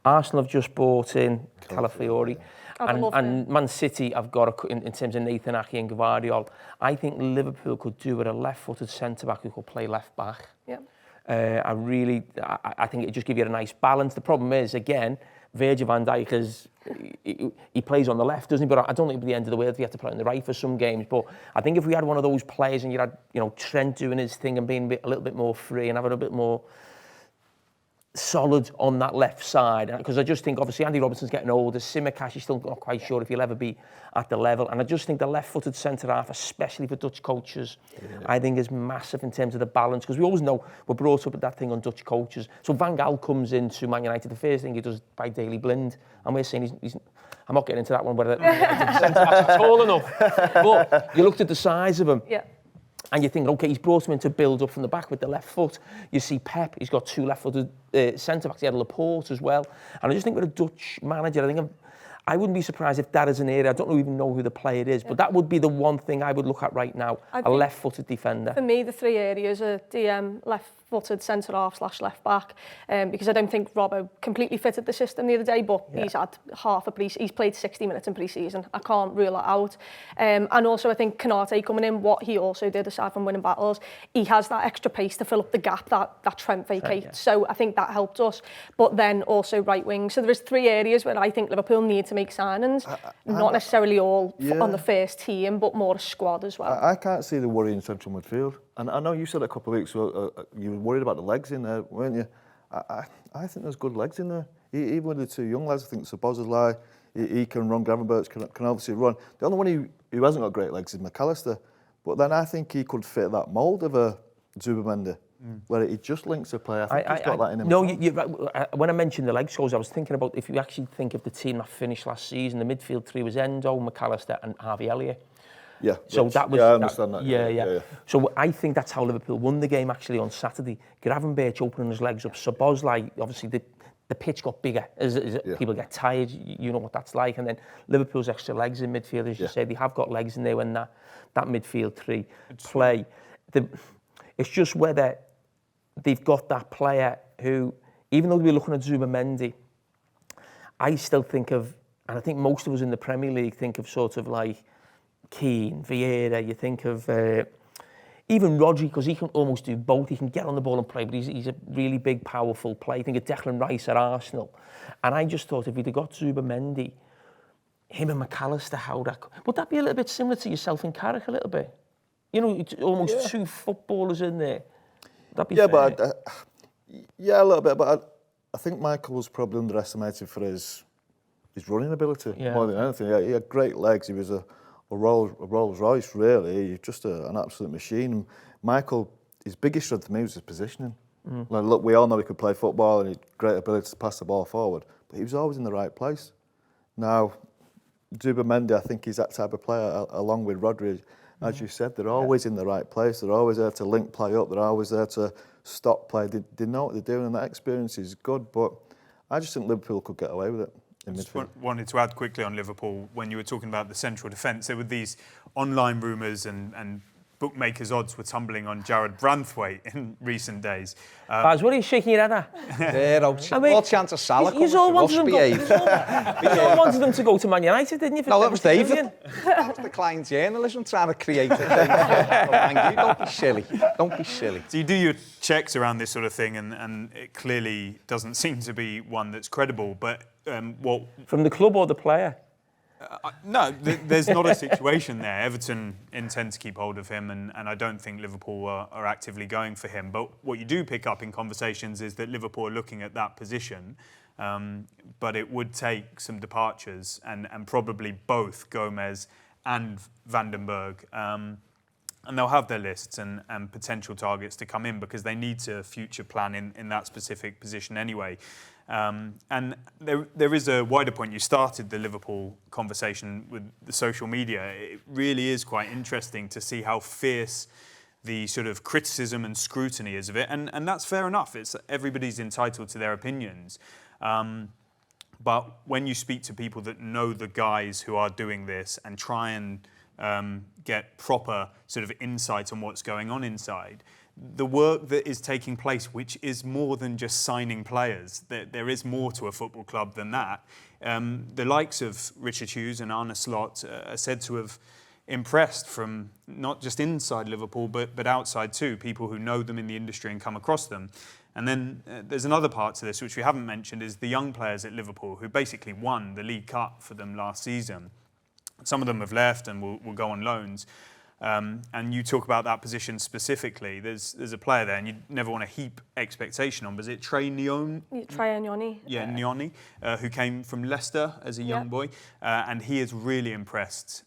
Speaker 2: Arsenal have just brought in Calafiori. And Man City have got, in terms of Nathan Ake and Gvardiol, I think Liverpool could do with a left-footed centre-back who could play left-back.
Speaker 5: Yeah.
Speaker 2: I think it'd just give you a nice balance. The problem is, again, Virgil van Dijk he plays on the left, doesn't he? But I don't think it'd be the end of the world if he had to play on the right for some games. But I think if we had one of those players and you had, Trent doing his thing and being a little bit more free and having a bit more solid on that left side, because I just think obviously Andy Robertson's getting older, Simicast is still not quite sure if he'll ever be at the level, and I just think the left-footed centre half, especially for Dutch coaches, I think is massive in terms of the balance, because we always know we're brought up with that thing on Dutch coaches. So Van Gaal comes into Man United, the first thing he does by Daley Blind, and we're saying he's I'm not getting into that one whether centre-backs tall enough, but you looked at the size of him.
Speaker 5: Yeah.
Speaker 2: And you think, okay, he's brought him in to build up from the back with the left foot. You see Pep, he's got 2 left-footed centre-backs. He had Laporte as well. And I just think with a Dutch manager, I wouldn't be surprised if that is an area. I don't even know who the player is, but that would be the one thing I would look at right now, a left-footed defender.
Speaker 5: For me, the 3 areas are DM, left-footed centre-half / left-back, because I don't think Robbo completely fitted the system the other day, but he's had half a he's played 60 minutes in pre-season. I can't rule that out. And also, I think Konate coming in, what he also did, aside from winning battles, he has that extra pace to fill up the gap that Trent vacates. Yeah. So I think that helped us. But then also right wing. So there's 3 areas where I think Liverpool need to make signings, not necessarily all on the first team, but more a squad as well.
Speaker 1: I can't see the worry in central midfield. And I know you said a couple of weeks ago you were worried about the legs in there, weren't you? I think there's good legs in there. Even with the 2 young lads, I think Szoboszlai, he can run, Gravenberch can obviously run. The only one who hasn't got great legs is McAllister. But then I think he could fit that mould of a Zubimendi, where he just links a play. I think he's got that in him.
Speaker 2: No, you're right. When I mentioned the leg scores, I was thinking about if you actually think of the team that finished last season, the midfield 3 was Endo, McAllister and Harvey Elliott.
Speaker 1: Yeah,
Speaker 2: so that was.
Speaker 1: Yeah, I understand that.
Speaker 2: Yeah. So I think that's how Liverpool won the game actually on Saturday. Gravenberch opening his legs up. Szoboszlai, obviously the pitch got bigger as people get tired. You know what that's like. And then Liverpool's extra legs in midfield, as you say, they have got legs in there when that midfield 3 play. It's just whether they've got that player who, even though we're looking at Zubimendi, I still think of, and I think most of us in the Premier League think of sort of like Keane, Vieira, you think of even Rodri, because he can almost do both. He can get on the ball and play, but he's a really big, powerful player. I think of Declan Rice at Arsenal. And I just thought if he'd have got Zubimendi, him and McAllister, how that... Would that be a little bit similar to yourself and Carragher a little bit? You know, it's almost two footballers in there. Would that be fair?
Speaker 1: But a little bit. But I think Michael was probably underestimated for his running ability more than anything. He had great legs. He was a Rolls Royce, really. He's just an absolute machine. And Michael, his biggest strength to me was his positioning. Like, look, we all know he could play football and he had great ability to pass the ball forward, but he was always in the right place. Now, Zubimendi, I think he's that type of player, along with Rodri. As you said, they're always in the right place. They're always there to link play up. They're always there to stop play. They know what they're doing, and that experience is good. But I just think Liverpool could get away with it in midfield.
Speaker 6: Wanted to add quickly on Liverpool, when you were talking about the central defence, there were these online rumours and bookmakers' odds were tumbling on Jared Branthwaite in recent days.
Speaker 2: Baz, what are you shaking your head at?
Speaker 9: Zero. All chance of Salah coming
Speaker 2: You all
Speaker 9: to
Speaker 2: wanted them to go to Man United, didn't you?
Speaker 9: No, that was David. That was the client journalism trying to create a thing. Don't be silly. Don't be silly.
Speaker 6: So you do your checks around this sort of thing, and it clearly doesn't seem to be one that's credible. But what...
Speaker 2: From the club or the player?
Speaker 6: No, there's not a situation there. Everton intend to keep hold of him, and I don't think Liverpool are actively going for him. But what you do pick up in conversations is that Liverpool are looking at that position, but it would take some departures, and probably both Gomez and Vandenberg. And they'll have their lists and potential targets to come in, because they need to future plan in that specific position anyway. And there is a wider point. You started the Liverpool conversation with the social media. It really is quite interesting to see how fierce the sort of criticism and scrutiny is of it. And that's fair enough. Everybody's entitled to their opinions. But when you speak to people that know the guys who are doing this and try and get proper sort of insight on what's going on inside, the work that is taking place, which is more than just signing players, there is more to a football club than that. The likes of Richard Hughes and Arne Slot are said to have impressed from not just inside Liverpool, but outside too, people who know them in the industry and come across them. And then there's another part to this, which we haven't mentioned, is the young players at Liverpool who basically won the League Cup for them last season. Some of them have left and will go on loans. And you talk about that position specifically. There's a player there, and you never want to heap expectation on. Was it Trey Nyoni?
Speaker 5: Nyoni.
Speaker 6: Yeah, Nyoni, who came from Leicester as a young boy, and he has really impressed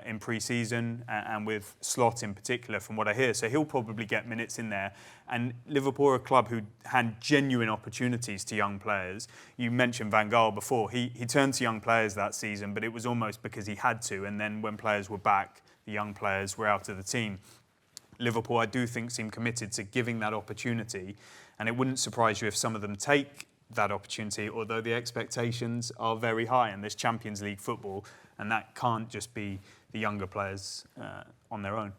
Speaker 6: in pre-season and with Slot in particular, from what I hear. So he'll probably get minutes in there. And Liverpool are a club who hand genuine opportunities to young players. You mentioned Van Gaal before. He turned to young players that season, but it was almost because he had to. And then when players were back, the young players were out of the team. Liverpool, I do think, seem committed to giving that opportunity, and it wouldn't surprise you if some of them take that opportunity, although the expectations are very high in this Champions League football, and that can't just be the younger players on their own.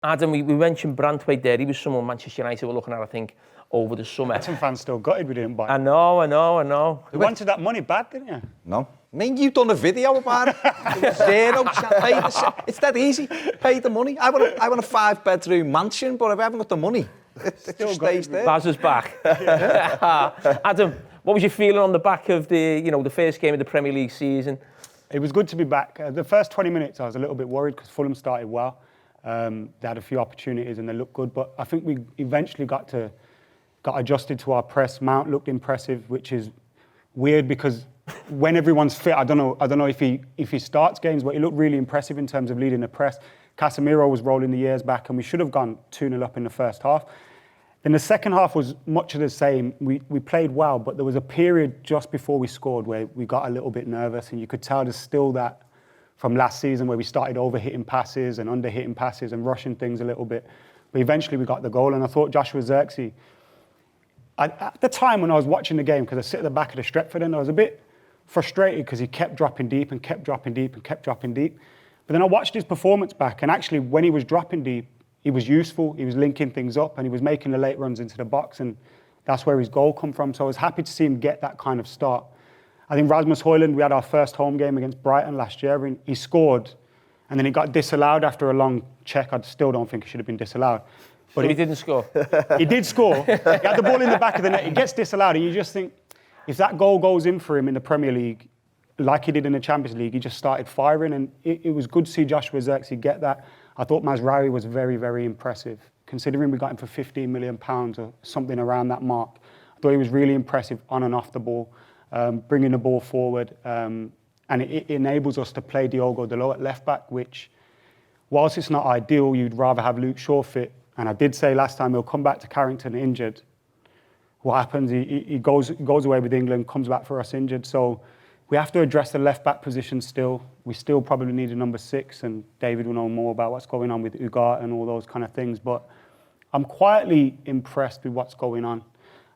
Speaker 2: Adam, we mentioned Branthwaite there. He was someone Manchester United were looking at, I think, over the summer.
Speaker 8: Everton fans still gutted we didn't buy.
Speaker 2: I know.
Speaker 8: You wanted that money bad, didn't you?
Speaker 9: No. I mean, you've done a video about it. There was zero chance. It's that easy. Pay the money. I want a 5-bedroom mansion, but if I haven't got the money, it just stays there.
Speaker 2: Baz is back. Adam, what was your feeling on the back of the first game of the Premier League season?
Speaker 8: It was good to be back. The first 20 minutes, I was a little bit worried because Fulham started well. They had a few opportunities and they looked good, but I think we eventually got adjusted to our press. Mount looked impressive, which is weird because when everyone's fit, I don't know if he starts games, but he looked really impressive in terms of leading the press. Casemiro was rolling the years back, and we should have gone 2-0 up in the first half. Then the second half was much of the same. We played well, but there was a period just before we scored where we got a little bit nervous, and you could tell there's still that from last season where we started over-hitting passes and under-hitting passes and rushing things a little bit. But eventually we got the goal, and I thought Joshua Zirkzee, at the time when I was watching the game, because I sit at the back of the Stretford end, I was a bit frustrated because he kept dropping deep and kept dropping deep and kept dropping deep. But then I watched his performance back, and actually when he was dropping deep, he was useful, he was linking things up, and he was making the late runs into the box, and that's where his goal come from. So I was happy to see him get that kind of start.
Speaker 10: I think Rasmus Højlund, we had our first home game against Brighton last year, and he scored, and then he got disallowed after a long check. I still don't think he should have been disallowed.
Speaker 2: But he didn't score.
Speaker 10: He did score. He had the ball in the back of the net. He gets disallowed, and you just think, if that goal goes in for him in the Premier League, like he did in the Champions League, he just started firing, and it was good to see Joshua Zirkzee get that. I thought Mazraoui was very, very impressive. Considering we got him for £15 million or something around that mark, I thought he was really impressive on and off the ball, bringing the ball forward, and it enables us to play Diogo Dalot at left back, which, whilst it's not ideal, you'd rather have Luke Shaw fit. And I did say last time he'll come back to Carrington injured. What happens? He goes away with England, comes back for us injured. So we have to address the left back position still. We still probably need a number 6, and David will know more about what's going on with Ugarte and all those kind of things. But I'm quietly impressed with what's going on.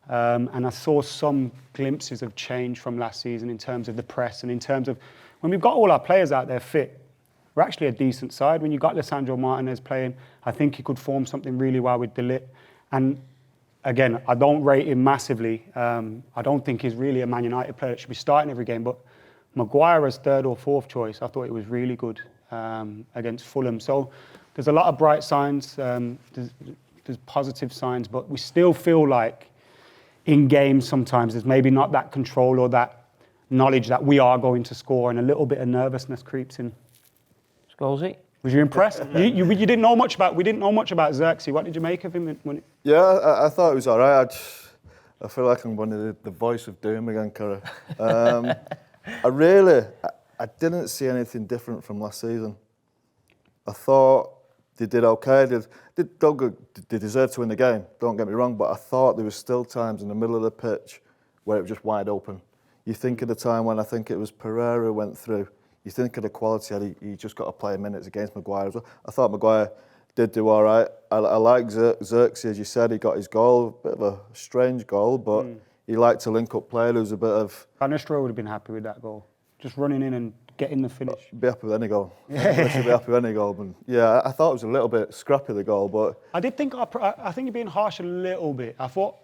Speaker 10: And I saw some glimpses of change from last season in terms of the press and in terms of when we've got all our players out there fit, we're actually a decent side. When you got Lisandro Martinez playing, I think he could form something really well with De Ligt. And again, I don't rate him massively. I don't think he's really a Man United player that should be starting every game. But Maguire as 3rd or 4th choice, I thought it was really good against Fulham. So there's a lot of bright signs. There's positive signs, but we still feel like in games sometimes there's maybe not that control or that knowledge that we are going to score, and a little bit of nervousness creeps in.
Speaker 2: Scholesy?
Speaker 10: Was you impressed? You didn't know much about. We didn't know much about Zirkzee. What did you make of him?
Speaker 1: Yeah, I thought it was all right. I feel like I'm one of the voice of doom again, Carragher. I didn't see anything different from last season. I thought they did okay. They deserved to win the game, don't get me wrong, but I thought there was still times in the middle of the pitch where it was just wide open. You think of the time when I think it was Pereira went through. You think of the quality he just got to play minutes against Maguire as well. I thought Maguire did do all right. I like Zirkzee, as you said, he got his goal, a bit of a strange goal, but he liked to link up play. There was a bit of...
Speaker 10: Van Nistelrooy would have been happy with that goal. Just running in and getting the finish.
Speaker 1: Be happy with any goal. I should be happy with any goal. But yeah, I thought it was a little bit scrappy, the goal, but...
Speaker 10: I think you're being harsh a little bit. I thought...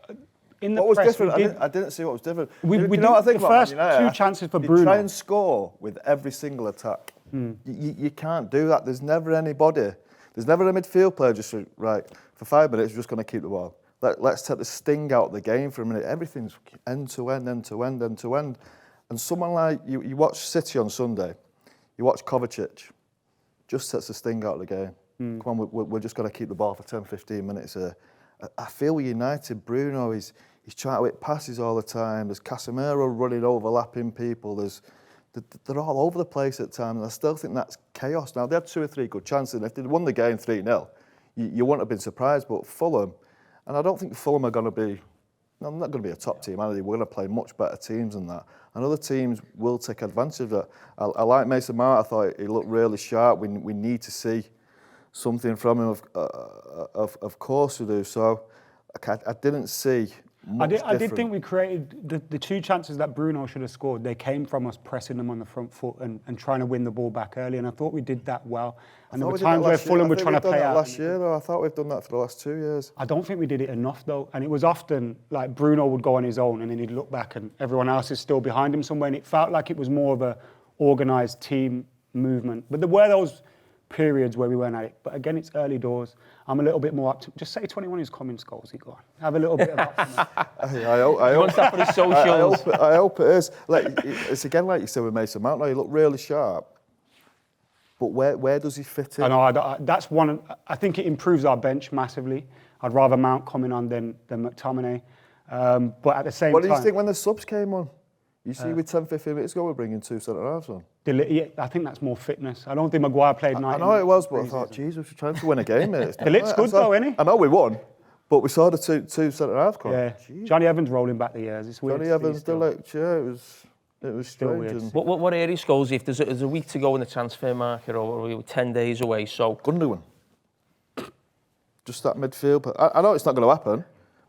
Speaker 1: What was different? I didn't see what was different.
Speaker 10: We know the first 2 chances for Bruno.
Speaker 1: They try and score with every single attack. You can't do that. There's never anybody. There's never a midfield player just right for 5 minutes. We're just going to keep the ball. Let's take the sting out of the game for a minute. Everything's end to end, end to end, end to end. And someone like you watch City on Sunday, you watch Kovacic, just sets the sting out of the game. Come on, we're just going to keep the ball for 10, 15 minutes here. I feel with United, Bruno he's trying to hit passes all the time. There's Casemiro running, overlapping people. They're all over the place at times, and I still think that's chaos. Now, they had 2 or 3 good chances, and if they'd won the game 3-0, you wouldn't have been surprised. But Fulham, and I don't think Fulham are going to be, I'm not going to be a top team, are they? We're going to play much better teams than that. And other teams will take advantage of that. I like Mason Mount. I thought he looked really sharp. We need to see something from him, of course we do. So I didn't see much
Speaker 10: I did think we created the 2 chances that Bruno should have scored. They came from us pressing them on the front foot and trying to win the ball back early. And I thought we did that well. And there were times where Fulham were trying to play out.
Speaker 1: Last year, though, I thought we've done that for the last 2 years.
Speaker 10: I don't think we did it enough, though. And it was often like Bruno would go on his own and then he'd look back and everyone else is still behind him somewhere. And it felt like it was more of a organised team movement. But there were those periods where we weren't at it. But again, it's early doors. I'm a little bit more up to... Just say 21 is coming, Scholesy, go on. Have a little bit of optimism.
Speaker 1: I
Speaker 2: wants that for his socials.
Speaker 1: I hope it is. It's again like you said with Mason Mount. Now, he looked really sharp. But where does he fit in?
Speaker 10: I know, that's one... I think it improves our bench massively. I'd rather Mount coming on than McTominay. But at the same time...
Speaker 1: What do you think when the subs came on? You see, with 10, 15 minutes ago, we're bringing 2 centre-halves on.
Speaker 10: Yeah, I think that's more fitness. I don't think Maguire played 90
Speaker 1: I know it was, but I thought, Jesus, we're trying to win a game.
Speaker 10: De Ligt's good though, isn't he?
Speaker 1: I know we won, but we saw the two centre-halves come.
Speaker 10: Yeah, Johnny Evans rolling back the years. It's weird.
Speaker 1: Johnny Evans, De Ligt, yeah, it was
Speaker 10: still
Speaker 1: strange.
Speaker 10: weird.
Speaker 2: What area, Scholesy, if there's a week to go in the transfer market or we're 10 days away, so...
Speaker 1: Gundogan. Just that midfield. I know it's not going to happen,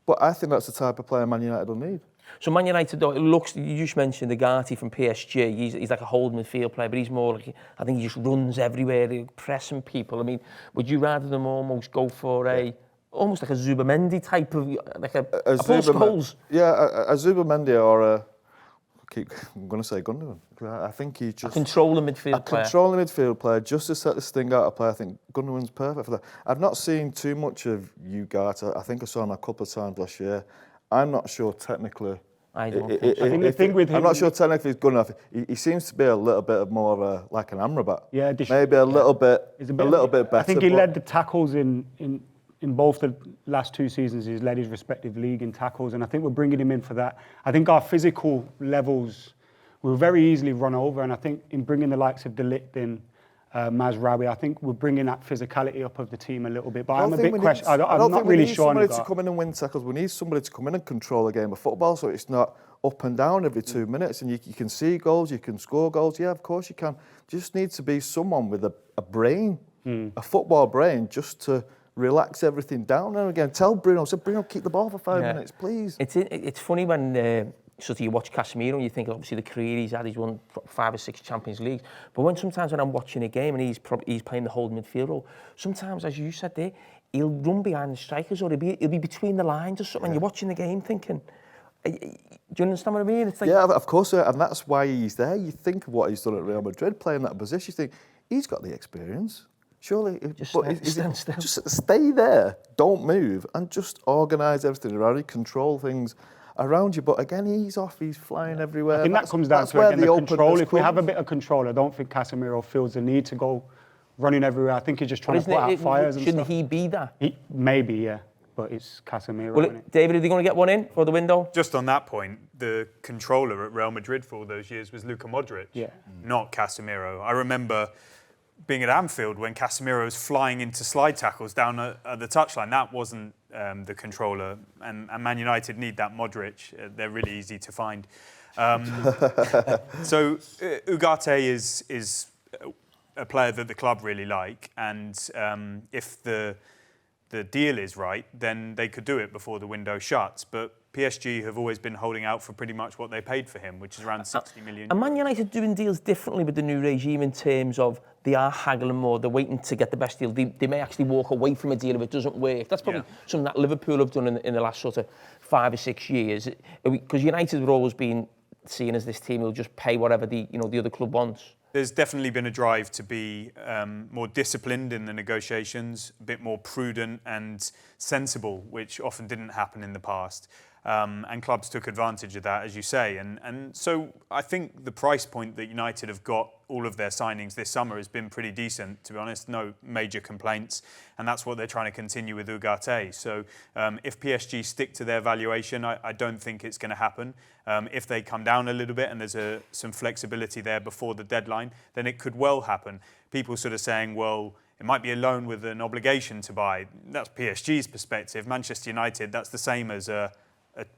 Speaker 1: but I think that's the type of player Man United will need.
Speaker 2: So Man United, though, it looks, you just mentioned Ugarte from PSG, he's like a holding midfield player, but he's more like, I think he just runs everywhere, pressing people. I mean, would you rather them almost go for almost like a Zubamendi type of, like a Paul Scholes?
Speaker 1: Yeah, a Zubamendi or I'm going to say Gundogan. I think he's just...
Speaker 2: A controlling midfield player.
Speaker 1: Controlling midfield player, just to set the sting out of play. I think Gundogan's perfect for that. I've not seen too much of Ugarte. I think I saw him a couple of times last year. I'm not sure technically...
Speaker 2: I don't think so.
Speaker 10: I think the thing with him...
Speaker 1: I'm not sure technically he's good enough. He seems to be a little bit more of a, like an Amrabat.
Speaker 10: Yeah,
Speaker 1: maybe a little bit better.
Speaker 10: I think he led the tackles in both the last 2 seasons. He's led his respective league in tackles, and I think we're bringing him in for that. I think our physical levels will very easily run over, and I think in bringing the likes of De Ligt in, Mazraoui, I think we're bringing that physicality up of the team a little bit. But I'm a bit questioned. I'm not really sure.
Speaker 1: We need somebody to come in and win tackles. We need somebody to come in and control a game of football, so it's not up and down every 2 minutes, and you can see goals, you can score goals. Yeah, of course you can. Just needs to be someone with a brain, a football brain, just to relax everything down. And again, tell Bruno, keep the ball for 5 minutes, please.
Speaker 2: It's funny when sort of you watch Casemiro and you think obviously the career he's had, he's won 5 or 6 Champions Leagues. But sometimes when I'm watching a game and he's playing the holding midfield role, sometimes, as you said there, he'll run behind the strikers, or he'll be between the lines or something. Yeah. And you're watching the game thinking, do you understand what I mean? It's like,
Speaker 1: yeah, of course, and that's why he's there. You think of what he's done at Real Madrid, playing that position. You think he's got the experience. Surely, just stay there, don't move, and just organise everything around you, control things around you. But again, he's off, he's flying everywhere.
Speaker 10: I think that comes down to again, the control. If we have a bit of control, I don't think Casemiro feels the need to go running everywhere. I think he's just trying to put out fires and stuff.
Speaker 2: Shouldn't he be that?
Speaker 10: Maybe, yeah. But it's Casemiro.
Speaker 2: Well, David, are they going to get one in for the window?
Speaker 6: Just on that point, the controller at Real Madrid for all those years was Luka Modric, not Casemiro. I remember being at Anfield when Casemiro was flying into slide tackles down at the touchline. That wasn't the controller, and Man United need that Modric. They're really easy to find. So Ugarte is a player that the club really like, and if the deal is right, then they could do it before the window shuts. But PSG have always been holding out for pretty much what they paid for him, which is around 60 million.
Speaker 2: And Man United doing deals differently with the new regime in terms of they are haggling more, they're waiting to get the best deal. They may actually walk away from a deal if it doesn't work. That's probably something that Liverpool have done in the last sort of 5 or 6 years. Because United have always been seen as this team who'll just pay whatever the other club wants.
Speaker 6: There's definitely been a drive to be more disciplined in the negotiations, a bit more prudent and sensible, which often didn't happen in the past. And clubs took advantage of that, as you say. And so I think the price point that United have got all of their signings this summer has been pretty decent, to be honest. No major complaints. And that's what they're trying to continue with Ugarte. So if PSG stick to their valuation, I don't think it's going to happen. If they come down a little bit and there's some flexibility there before the deadline, then it could well happen. People sort of saying, well, it might be a loan with an obligation to buy. That's PSG's perspective. Manchester United, that's the same as a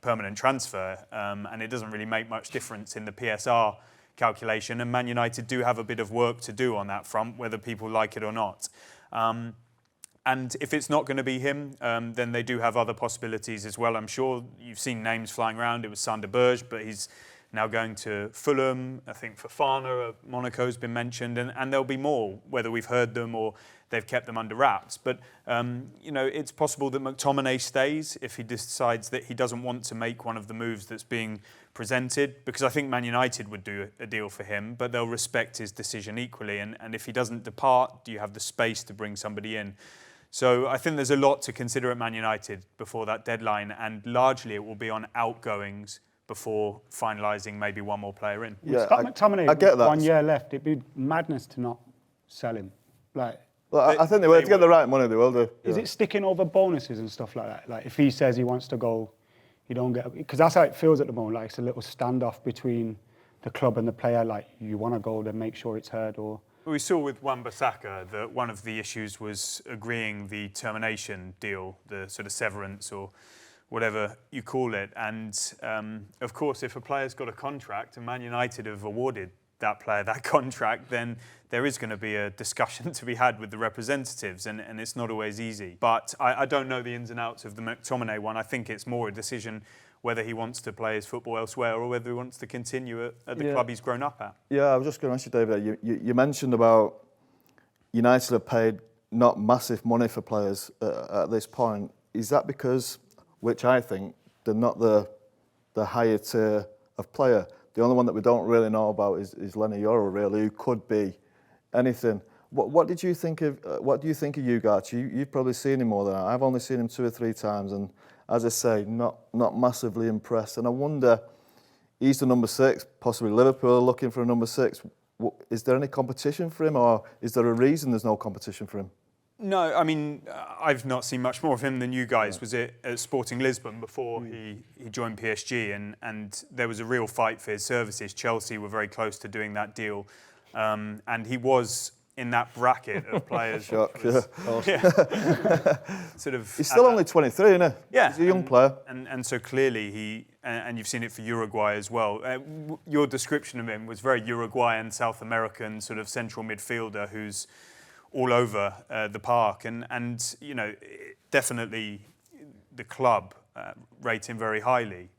Speaker 6: permanent transfer, and it doesn't really make much difference in the PSR calculation. And Man United do have a bit of work to do on that front, whether people like it or not. And if it's not going to be him, then they do have other possibilities as well. I'm sure you've seen names flying around. It was Sander Berge, but he's now going to Fulham. I think Fofana, Monaco's been mentioned, and there'll be more, whether we've heard them or they've kept them under wraps. But, it's possible that McTominay stays if he decides that he doesn't want to make one of the moves that's being presented, because I think Man United would do a deal for him, but they'll respect his decision equally. And if he doesn't depart, do you have the space to bring somebody in? So I think there's a lot to consider at Man United before that deadline, and largely it will be on outgoings before finalising maybe one more player in.
Speaker 10: Yeah, McTominay, I get that. 1 year left. It'd be madness to not sell him.
Speaker 1: I think they will. To get the right money, they will do.
Speaker 10: Is it sticking over bonuses and stuff like that? Like if he says he wants to go, you don't get... Because that's how it feels at the moment. Like it's a little standoff between the club and the player. Like you want to go, then make sure it's heard. Or
Speaker 6: we saw with Wan-Bissaka that one of the issues was agreeing the termination deal, the sort of severance or whatever you call it. And of course, if a player's got a contract and Man United have awarded that player that contract, then there is going to be a discussion to be had with the representatives, and it's not always easy. But I don't know the ins and outs of the McTominay one. I think it's more a decision whether he wants to play his football elsewhere or whether he wants to continue at the club he's grown up at.
Speaker 1: Yeah, I was just going to ask you, David, you mentioned about United have paid not massive money for players at this point. Is that because, which I think, they're not the higher tier of player? The only one that we don't really know about is Lenny Yoro, really, who could be anything. What did you think of? What do you think of Ugarte? You've probably seen him more than I. I've only seen him 2 or 3 times, and as I say, not massively impressed. And I wonder, he's the number 6, possibly Liverpool are looking for a number 6. Is there any competition for him, or is there a reason there's no competition for him?
Speaker 6: No, I mean, I've not seen much more of him than you guys. Was it at Sporting Lisbon before he joined PSG, and there was a real fight for his services. Chelsea were very close to doing that deal, and he was in that bracket of players.
Speaker 1: Shock,
Speaker 6: Sort of.
Speaker 1: He's still only 23, isn't he?
Speaker 6: Yeah,
Speaker 1: he's a young player.
Speaker 6: And so clearly he, and you've seen it for Uruguay as well. Your description of him was very Uruguayan, South American sort of central midfielder who's all over the park, and you know, definitely the club rate him very highly.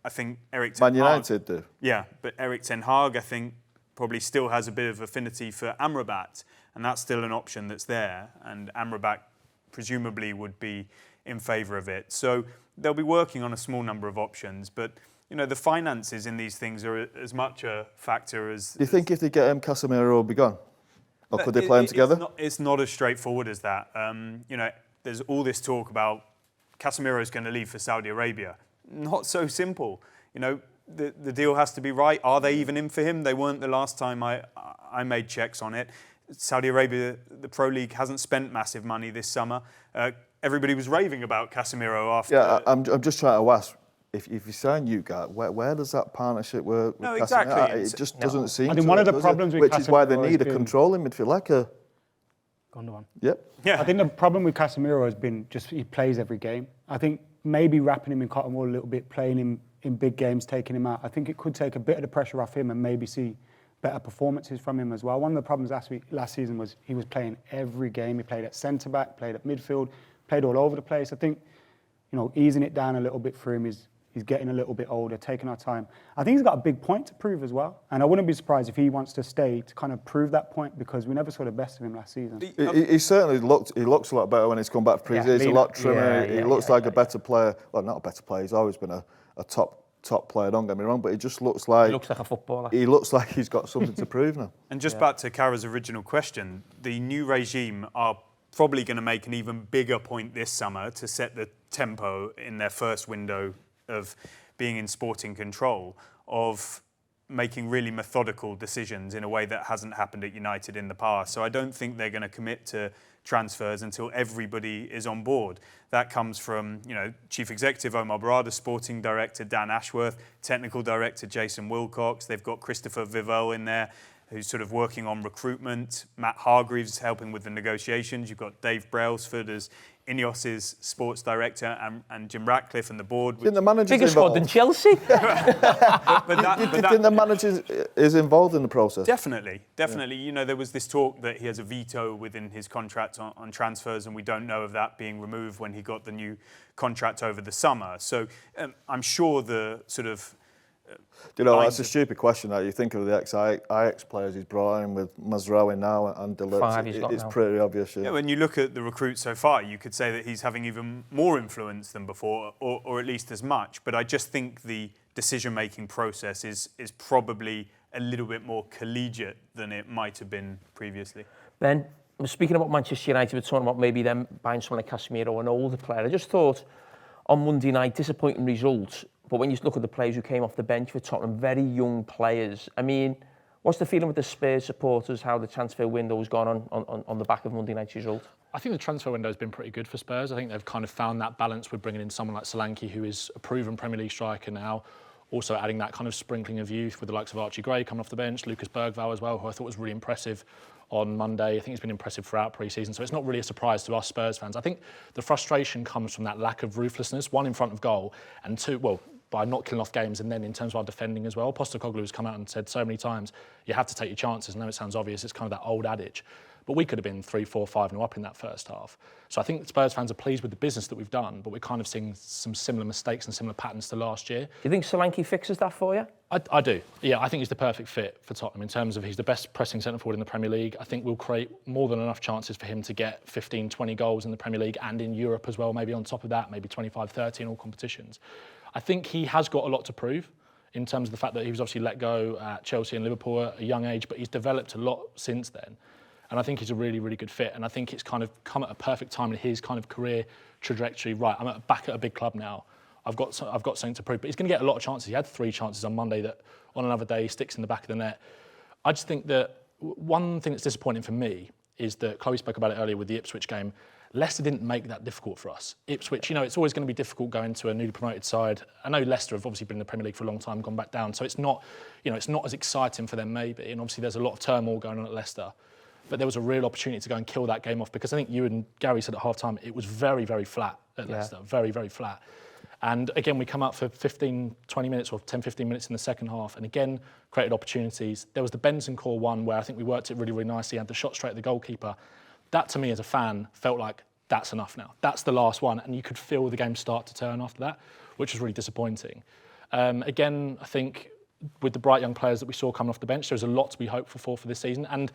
Speaker 6: I think Erik Ten Hag.
Speaker 1: Man United do.
Speaker 6: Yeah, but Erik Ten Hag, I think, probably still has a bit of affinity for Amrabat, and that's still an option that's there, and Amrabat presumably would be in favour of it. So they'll be working on a small number of options, but you know, the finances in these things are as much a factor as...
Speaker 1: Do you think if they get him, Casemiro will be gone? Or could they play them together?
Speaker 6: It's not as straightforward as that. You know, there's all this talk about Casemiro's going to leave for Saudi Arabia. Not so simple. You know, the deal has to be right. Are they even in for him? They weren't the last time I made checks on it. Saudi Arabia, the Pro League, hasn't spent massive money this summer. Everybody was raving about Casemiro after...
Speaker 1: Yeah, I'm just trying to ask, if you sign Ugarte, where does that partnership work with
Speaker 6: No,
Speaker 1: Casemiro?
Speaker 6: exactly.
Speaker 1: It just doesn't seem
Speaker 10: I think
Speaker 1: to,
Speaker 10: one of the
Speaker 1: does it?
Speaker 10: problems with
Speaker 1: Which is why they
Speaker 10: Casemiro
Speaker 1: need a
Speaker 10: has been-
Speaker 1: controlling midfield, like a...
Speaker 7: Gundogan.
Speaker 1: Yep.
Speaker 6: Yeah.
Speaker 10: I think the problem with Casemiro has been just he plays every game. I think maybe wrapping him in cotton wool a little bit, playing him in big games, taking him out, I think it could take a bit of the pressure off him and maybe see better performances from him as well. One of the problems last season was he was playing every game. He played at centre-back, played at midfield, played all over the place. I think, you know, easing it down a little bit for him is he's getting a little bit older, taking our time. I think he's got a big point to prove as well. And I wouldn't be surprised if he wants to stay to kind of prove that point, because we never saw the best of him last season.
Speaker 1: He certainly looks a lot better when he's come back for pre-season. He's a lot trimmer. He looks like a better player. Well, not a better player. He's always been a top player, don't get me wrong, but he just looks like...
Speaker 2: He looks like a footballer.
Speaker 1: He looks like he's got something to prove now.
Speaker 6: And just back to Kara's original question, the new regime are probably going to make an even bigger point this summer to set the tempo in their first window of being in sporting control, of making really methodical decisions in a way that hasn't happened at United in the past. So I don't think they're going to commit to transfers until everybody is on board. That comes from, you know, Chief Executive Omar Barada, Sporting Director Dan Ashworth, Technical Director Jason Wilcox. They've got Christopher Vivell in there, who's sort of working on recruitment. Matt Hargreaves helping with the negotiations. You've got Dave Brailsford as Ineos's sports director, and Jim Ratcliffe and the board.
Speaker 1: Didn't the manager's
Speaker 2: Bigger squad than Chelsea.
Speaker 1: Do you think the manager is involved in the process?
Speaker 6: Definitely. You know, there was this talk that he has a veto within his contract on transfers, and we don't know of that being removed when he got the new contract over the summer. So I'm sure the sort of...
Speaker 1: You know, that's a stupid question. That you think of the ex-Ajax players he's brought in with Mazraoui now and De Ligt.
Speaker 2: 5 he's got
Speaker 1: It's
Speaker 2: now.
Speaker 1: pretty obvious.
Speaker 6: Yeah, when you look at the recruits so far, you could say that he's having even more influence than before, or at least as much. But I just think the decision-making process is probably a little bit more collegiate than it might have been previously.
Speaker 2: Ben, speaking about Manchester United, we're talking about maybe them buying someone like Casemiro, an older player. I just thought on Monday night, disappointing results. But when you look at the players who came off the bench for Tottenham, very young players. I mean, what's the feeling with the Spurs supporters, how the transfer window has gone on the back of Monday night's result?
Speaker 11: I think the transfer window has been pretty good for Spurs. I think they've kind of found that balance with bringing in someone like Solanke, who is a proven Premier League striker now. Also adding that kind of sprinkling of youth with the likes of Archie Gray coming off the bench, Lucas Bergvall as well, who I thought was really impressive on Monday. I think he's been impressive throughout pre-season, so it's not really a surprise to us Spurs fans. I think the frustration comes from that lack of ruthlessness, one in front of goal, and two, well, by not killing off games, and then in terms of our defending as well. Postecoglou has come out and said so many times, you have to take your chances. I know it sounds obvious, it's kind of that old adage, but we could have been 3-4, 5-0 up in that first half. So I think Spurs fans are pleased with the business that we've done, but we're kind of seeing some similar mistakes and similar patterns to last year.
Speaker 2: Do you think Solanke fixes that for you?
Speaker 11: I do. Yeah, I think he's the perfect fit for Tottenham in terms of he's the best pressing centre forward in the Premier League. I think we'll create more than enough chances for him to get 15, 20 goals in the Premier League and in Europe as well, maybe on top of that, maybe 25, 30 in all competitions. I think he has got a lot to prove in terms of the fact that he was obviously let go at Chelsea and Liverpool at a young age, but he's developed a lot since then. And I think he's a really, really good fit. And I think it's kind of come at a perfect time in his kind of career trajectory. Right, I'm back at a big club now. I've got something to prove. But he's going to get a lot of chances. He had 3 chances on Monday that on another day he sticks in the back of the net. I just think that one thing that's disappointing for me is that Chloe spoke about it earlier with the Ipswich game. Leicester didn't make that difficult for us. Ipswich, it's always going to be difficult going to a newly promoted side. I know Leicester have obviously been in the Premier League for a long time, gone back down, so it's not, it's not as exciting for them maybe. And obviously there's a lot of turmoil going on at Leicester. But there was a real opportunity to go and kill that game off, because I think you and Gary said at half-time, it was very, very flat at Leicester, very, very flat. And again, we come out for 15, 20 minutes or 10, 15 minutes in the second half, and again, created opportunities. There was the Bentancur one where I think we worked it really, really nicely, had the shot straight at the goalkeeper. That, to me, as a fan, felt like that's enough now. That's the last one, and you could feel the game start to turn after that, which was really disappointing. Again, I think with the bright young players that we saw coming off the bench, there's a lot to be hopeful for this season, and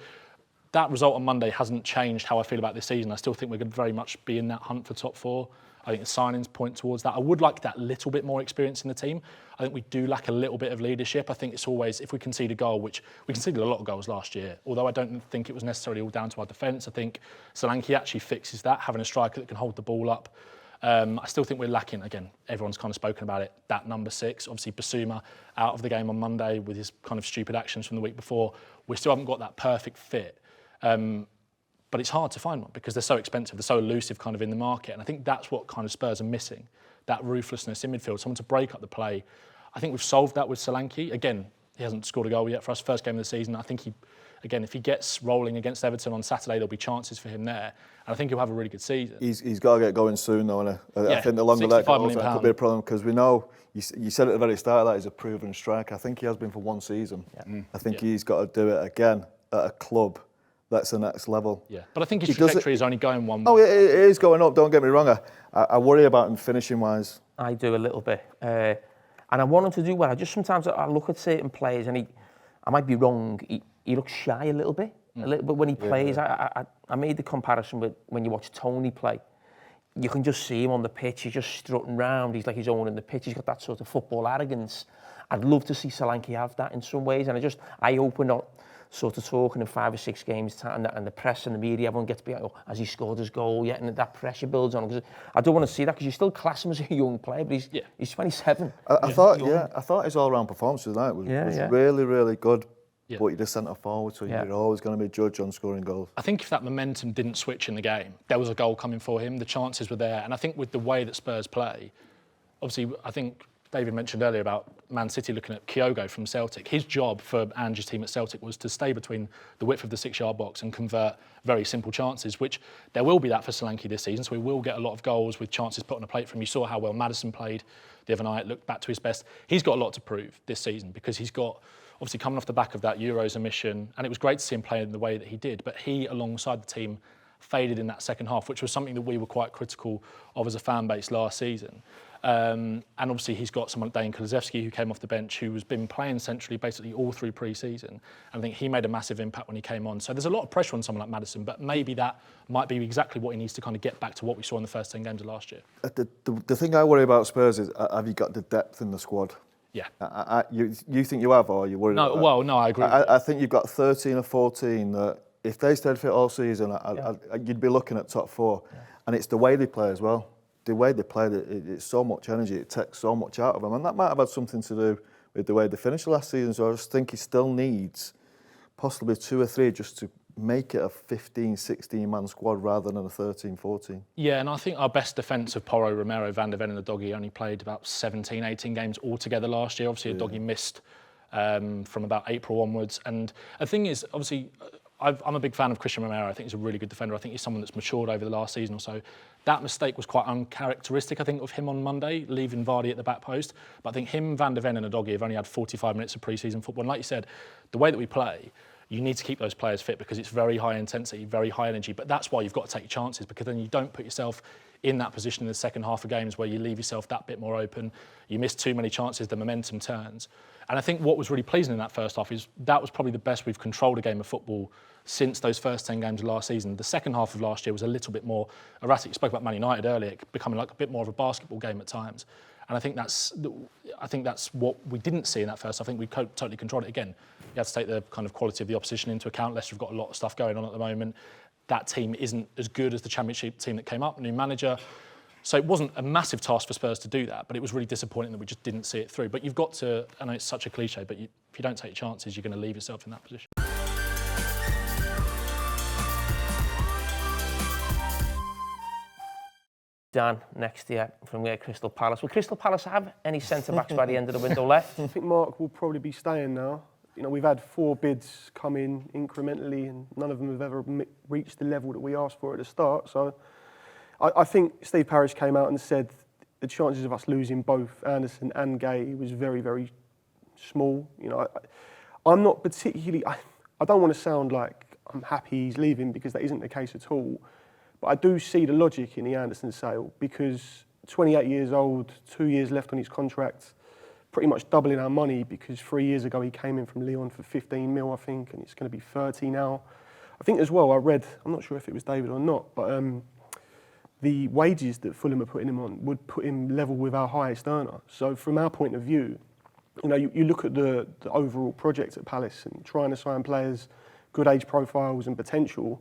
Speaker 11: that result on Monday hasn't changed how I feel about this season. I still think we're going to very much be in that hunt for top 4. I think the signings point towards that. I would like that little bit more experience in the team. I think we do lack a little bit of leadership. I think it's always, if we concede a goal, which we conceded a lot of goals last year, although I don't think it was necessarily all down to our defence. I think Solanke actually fixes that, having a striker that can hold the ball up. I still think we're lacking, again, everyone's kind of spoken about it, that number 6. Obviously, Basuma out of the game on Monday with his kind of stupid actions from the week before. We still haven't got that perfect fit. But it's hard to find one because they're so expensive, they're so elusive kind of in the market. And I think that's what kind of Spurs are missing, that ruthlessness in midfield, someone to break up the play. I think we've solved that with Solanke. Again, he hasn't scored a goal yet for us, first game of the season. I think if he gets rolling against Everton on Saturday, there'll be chances for him there. And I think he'll have a really good season.
Speaker 1: He's got to get going soon, though, and I think the longer that goes, that could be a problem, because we know, you said at the very start that he's a proven striker. I think he has been for one season. Yeah. I think he's got to do it again at a club that's the next level.
Speaker 11: Yeah, but I think his trajectory is only going one way.
Speaker 1: Oh, it is going up, don't get me wrong. I worry about him finishing-wise.
Speaker 2: I do a little bit. And I want him to do well. Sometimes I look at certain players and I might be wrong, he looks shy a little bit. But when he plays, I made the comparison with when you watch Tony play. You can just see him on the pitch, he's just strutting round, he's like he's owning the pitch, he's got that sort of football arrogance. I'd love to see Solanke have that in some ways, and I hope we're not sort of talking in 5 or 6 games time, and the press and the media, everyone gets to be like, has he scored his goal yet? And that pressure builds on him. Because I don't want to see that, because you still class him as a young player, but he's 27.
Speaker 1: I thought his all-round performance tonight was really, really good. Yeah. But you're the centre forward, so you're always going to be judged on scoring goals.
Speaker 11: I think if that momentum didn't switch in the game, there was a goal coming for him, the chances were there. And I think with the way that Spurs play, obviously, I think David mentioned earlier about Man City looking at Kyogo from Celtic. His job for Ange's team at Celtic was to stay between the width of the 6-yard box and convert very simple chances, which there will be that for Solanke this season, so we will get a lot of goals with chances put on a plate for him. You saw how well Maddison played the other night, looked back to his best. He's got a lot to prove this season, because he's got, obviously coming off the back of that Euros omission, and it was great to see him play in the way that he did, but he, alongside the team, faded in that second half, which was something that we were quite critical of as a fan base last season. And obviously he's got someone like Dane Kulusevski, who came off the bench, who has been playing centrally basically all through pre-season. And I think he made a massive impact when he came on. So there's a lot of pressure on someone like Maddison, but maybe that might be exactly what he needs to kind of get back to what we saw in the first 10 games of last year.
Speaker 1: The thing I worry about Spurs is, have you got the depth in the squad?
Speaker 11: Yeah.
Speaker 1: You think you have, or are you worried about that?
Speaker 11: Well, no, I agree.
Speaker 1: I think you've got 13 or 14 that, if they stayed fit all season, you'd be looking at top 4. Yeah. And it's the way they play as well. The way they play, it's so much energy, it takes so much out of them. And that might have had something to do with the way they finished last season. So I just think he still needs possibly 2 or 3 just to make it a 15, 16-man squad rather than a 13, 14.
Speaker 11: Yeah, and I think our best defence of Porro, Romero, Van der Ven and the Doggy only played about 17, 18 games altogether last year. Obviously, the Doggy missed from about April onwards. And the thing is, obviously, I'm a big fan of Christian Romero. I think he's a really good defender. I think he's someone that's matured over the last season or so. That mistake was quite uncharacteristic, I think, of him on Monday, leaving Vardy at the back post. But I think him, Van der Ven and Udogie have only had 45 minutes of pre-season football. And like you said, the way that we play, you need to keep those players fit, because it's very high intensity, very high energy. But that's why you've got to take your chances, because then you don't put yourself in that position in the second half of games where you leave yourself that bit more open. You miss too many chances, the momentum turns. And I think what was really pleasing in that first half is that was probably the best we've controlled a game of football since those first 10 games of last season. The second half of last year was a little bit more erratic. You spoke about Man United earlier, becoming like a bit more of a basketball game at times. And I think that's what we didn't see in that first. I think we totally controlled it again. You have to take the kind of quality of the opposition into account. Leicester have got a lot of stuff going on at the moment. That team isn't as good as the Championship team that came up, new manager. So it wasn't a massive task for Spurs to do that, but it was really disappointing that we just didn't see it through. But you've got to, I know it's such a cliche, but if you don't take chances, you're going to leave yourself in that position.
Speaker 2: Dan, next year from Crystal Palace. Will Crystal Palace have any centre-backs by the end of the window left?
Speaker 12: I think Mark will probably be staying now. You know, we've had 4 bids come in incrementally and none of them have ever reached the level that we asked for at the start. So I think Steve Parish came out and said the chances of us losing both Anderson and Gay was very, very small. You know, I'm not particularly... I don't want to sound like I'm happy he's leaving because that isn't the case at all. But I do see the logic in the Anderson sale because 28 years old, 2 years left on his contract, pretty much doubling our money because 3 years ago he came in from Lyon for 15 mil, I think, and it's going to be 30 now. I think as well, I read, I'm not sure if it was David or not, but the wages that Fulham are putting him on would put him level with our highest earner. So from our point of view, you know, you look at the overall project at Palace and trying to sign players, good age profiles and potential.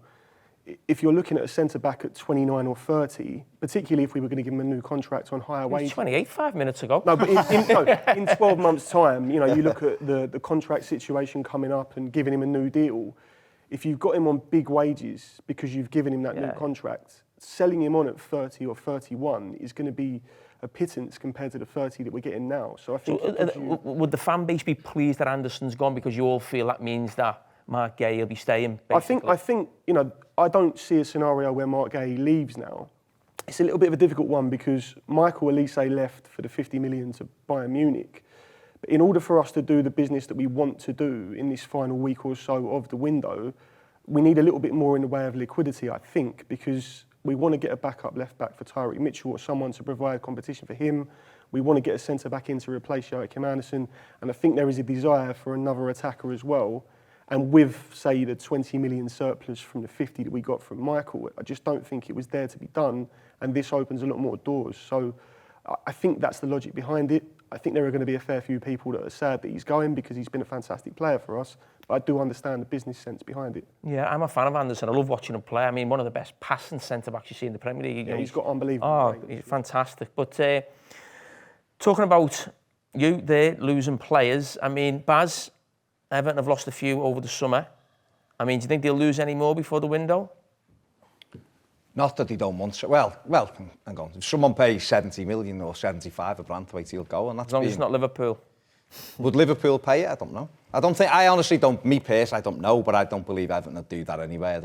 Speaker 12: If you're looking at a centre-back at 29 or 30, particularly if we were going to give him a new contract on higher wages...
Speaker 2: 28 5 minutes ago.
Speaker 12: No, but in 12 months' time, you know, you look at the contract situation coming up and giving him a new deal. If you've got him on big wages because you've given him that new contract, selling him on at 30 or 31 is going to be a pittance compared to the 30 that we're getting now. So I think...
Speaker 2: would the fan base be pleased that Anderson's gone because you all feel that means that Mark Gay will be staying, basically?
Speaker 12: I think, you know, I don't see a scenario where Mark Gay leaves now. It's a little bit of a difficult one because Michael Elise left for the 50 million to Bayern Munich. But in order for us to do the business that we want to do in this final week or so of the window, we need a little bit more in the way of liquidity, I think, because we want to get a backup left-back for Tyreek Mitchell or someone to provide competition for him. We want to get a centre-back in to replace Joachim Anderson. And I think there is a desire for another attacker as well. And with, say, the 20 million surplus from the 50 that we got from Michael, I just don't think it was there to be done. And this opens a lot more doors. So I think that's the logic behind it. I think there are going to be a fair few people that are sad that he's going because he's been a fantastic player for us. But I do understand the business sense behind it.
Speaker 2: Yeah, I'm a fan of Anderson. I love watching him play. I mean, one of the best passing centre-backs you see in the Premier League.
Speaker 12: Yeah, he's got unbelievable.
Speaker 2: Oh, he's fantastic. But talking about you there, losing players, I mean, Baz, Everton have lost a few over the summer. I mean, do you think they'll lose any more before the window?
Speaker 9: Not that they don't want to. Well, hang on. If someone pays 70 million or 75 at Brentford, he'll go. And that's
Speaker 2: as long as it's not Liverpool.
Speaker 9: Would Liverpool pay it? I don't know. I honestly don't, me personally, I don't know, but I don't believe Everton would do that anyway.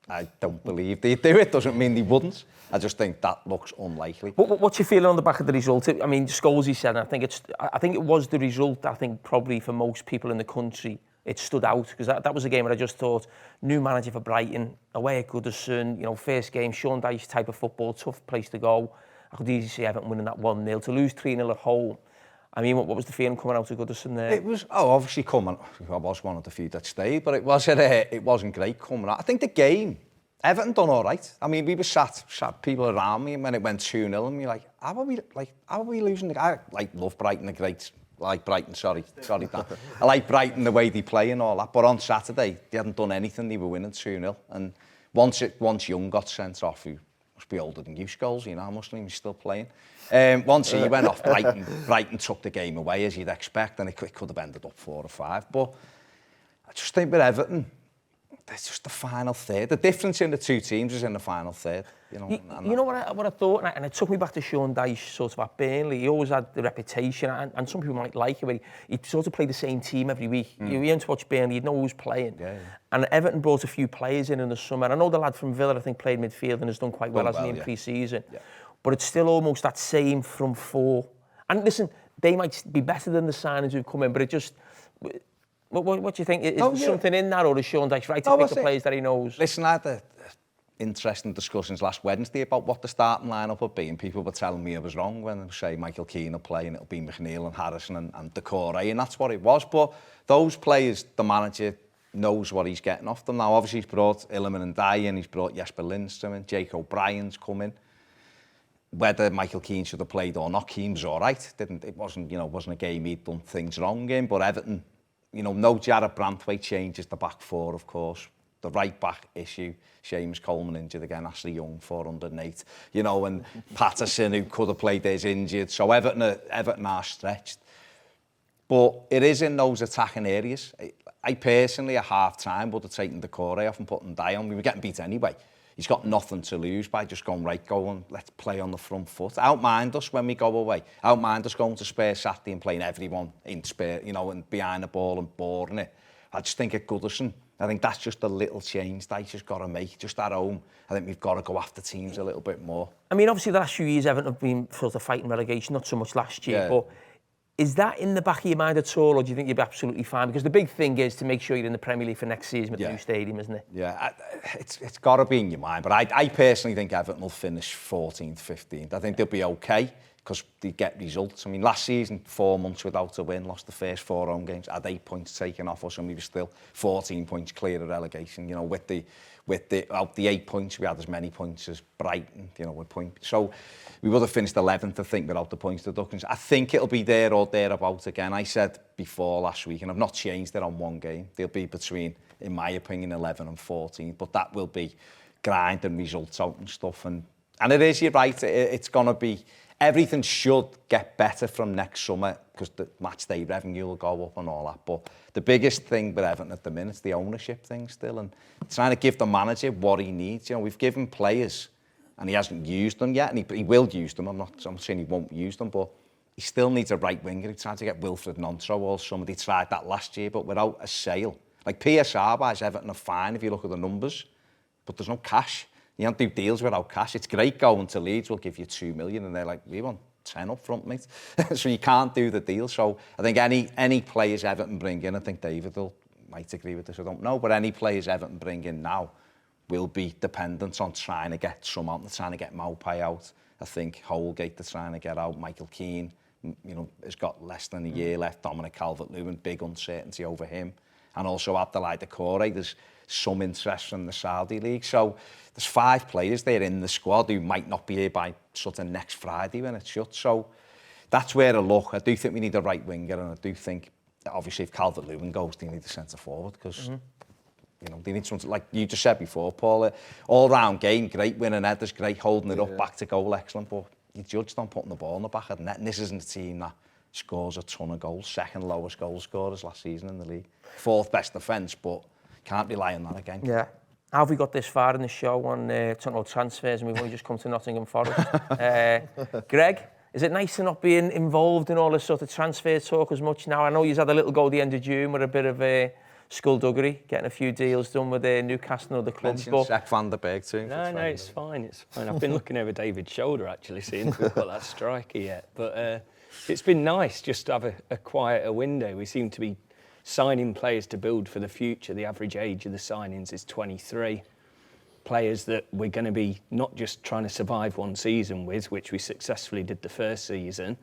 Speaker 9: I don't believe they'd do it. Doesn't mean they wouldn't. I just think that looks unlikely.
Speaker 2: What's your feeling on the back of the result? I mean, Scholes, he said, I think it was the result. I think probably for most people in the country, it stood out because that was a game where I just thought, new manager for Brighton, away at Goodison, you know, first game, Shaun Dyche type of football, tough place to go. I could easily see Everton winning that 1-0. To lose 3-0 at home, I mean, what was the feeling coming out of Goodison there?
Speaker 9: It was, obviously coming, I was one of the few that stayed, but it wasn't great coming out. I think the game, Everton done all right. I mean, we were sat people around me, and when it went 2-0, and we're like, how are we losing? I love Brighton, Dan. I like Brighton, the way they play and all that. But on Saturday, they hadn't done anything. They were winning 2-0. And once Young got sent off, who must be older than you, Scholes, you know, Muslim, he's still playing. Once he went off, Brighton took the game away, as you'd expect, and it could have ended up 4 or 5. But I just think with Everton, it's just the final third. The difference in the two teams is in the final third. You know
Speaker 2: what I thought, and it took me back to Shaun Dyche sort of at Burnley. He always had the reputation, and some people might like it, where he sort of played the same team every week. You went to watch Burnley, you'd know who was playing. Yeah. And Everton brought a few players in the summer. I know the lad from Villa, I think, played midfield and has done quite well, hasn't he, in pre-season. Yeah. But it's still almost that same front four. And listen, they might be better than the signings who've come in, but it just... What do you think? Is there something in that, or is Shaun Dyche right to pick the players that he knows?
Speaker 9: Listen, I had interesting discussions last Wednesday about what the starting lineup would be, and people were telling me I was wrong when they say Michael Keane will play and it'll be McNeil and Harrison and Decore, and that's what it was. But those players, the manager knows what he's getting off them. Now, obviously, he's brought Illiman and Dye in, he's brought Jesper Lindstrom in, Jake O'Brien's come in. whether Michael Keane should have played or not, Keane was all right. It wasn't a game he'd done things wrong in, but Everton, no Jarrett Branthwaite changes the back four, of course. The right back issue, Seamus Coleman injured again, Ashley Young 408, and Patterson, who could have played there, is injured. So Everton are stretched. But it is in those attacking areas. I personally, at half-time, would have taken the Corey off and put him down. We were getting beat anyway. He's got nothing to lose by just going, let's play on the front foot. Outmind us when we go away. Outmind us going to Spurs Saturday and playing everyone in Spurs, and behind the ball and boring it. I just think at Goodison, I think that's just a little change Dyche's got to make. Just at home, I think we've got to go after teams a little bit more.
Speaker 2: I mean, obviously, the last few years, Everton have been sort of fighting relegation, not so much last year, but is that in the back of your mind at all, or do you think you'll be absolutely fine? Because the big thing is to make sure you're in the Premier League for next season with the new stadium, isn't it?
Speaker 9: Yeah, it's got to be in your mind. But I personally think Everton will finish 14th, 15th. I think they'll be okay because they get results. I mean, last season, 4 months without a win, lost the first 4 home games, had 8 points taken off us, and we were still 14 points clear of relegation. With the 8 points, we had as many points as Brighton, with points. So we would have finished 11th, I think, without the points deductions. I think it'll be there or thereabouts again. I said before last week, and I've not changed it on one game, they'll be between, in my opinion, 11 and 14, but that will be grind and results out and stuff. And it is, you're right, it's going to be, everything should get better from next summer because the match day revenue will go up and all that. But the biggest thing with Everton at the minute is the ownership thing still, and trying to give the manager what he needs. We've given players, and he hasn't used them yet, and he will use them. I'm saying he won't use them, but he still needs a right winger. He tried to get Wilfred Nonso or somebody tried that last year, but without a sale. Like PSR-wise, Everton are fine if you look at the numbers, but there's no cash. You don't do deals without cash. It's great going to Leeds, we'll give you 2 million, and they're like, we want 10 up front, mate. So you can't do the deal. So I think any players Everton bring in, I think David might agree with this, I don't know, but any players Everton bring in now will be dependent on trying to get some out. They're trying to get Maupay out. I think Holgate they're trying to get out. Michael Keane, has got less than a year left. Dominic Calvert-Lewin, big uncertainty over him. And also Abdoulaye Doucouré, there's some interest from the Saudi League. So there's 5 players there in the squad who might not be here by sort of next Friday when it shuts. So that's where I look. I do think we need a right winger, and I do think, obviously, if Calvert-Lewin goes, they need a centre forward because they need something, like you just said before, Paul, all-round game, great winning headers, great holding it up, back to goal, excellent, but you judged on putting the ball in the back of the net, and this isn't a team that scores a ton of goals, second lowest goal scorers last season in the league, 4th best defence, but can't rely on that again.
Speaker 2: Yeah. How have we got this far in the show on talking about transfers, and we've only just come to Nottingham Forest? Greg, is it nice to not be involved in all this sort of transfer talk as much now? I know you've had a little go at the end of June with a bit of skullduggery, getting a few deals done with Newcastle and other clubs.
Speaker 9: Mention Jack van der Berg too.
Speaker 13: No, it's fine. It's fine. I've been looking over David's shoulder actually, seeing if we've got that striker yet. But it's been nice just to have a quieter window. We seem to be signing players to build for the future. The average age of the signings is 23. Players that we're going to be not just trying to survive one season with, which we successfully did the first season,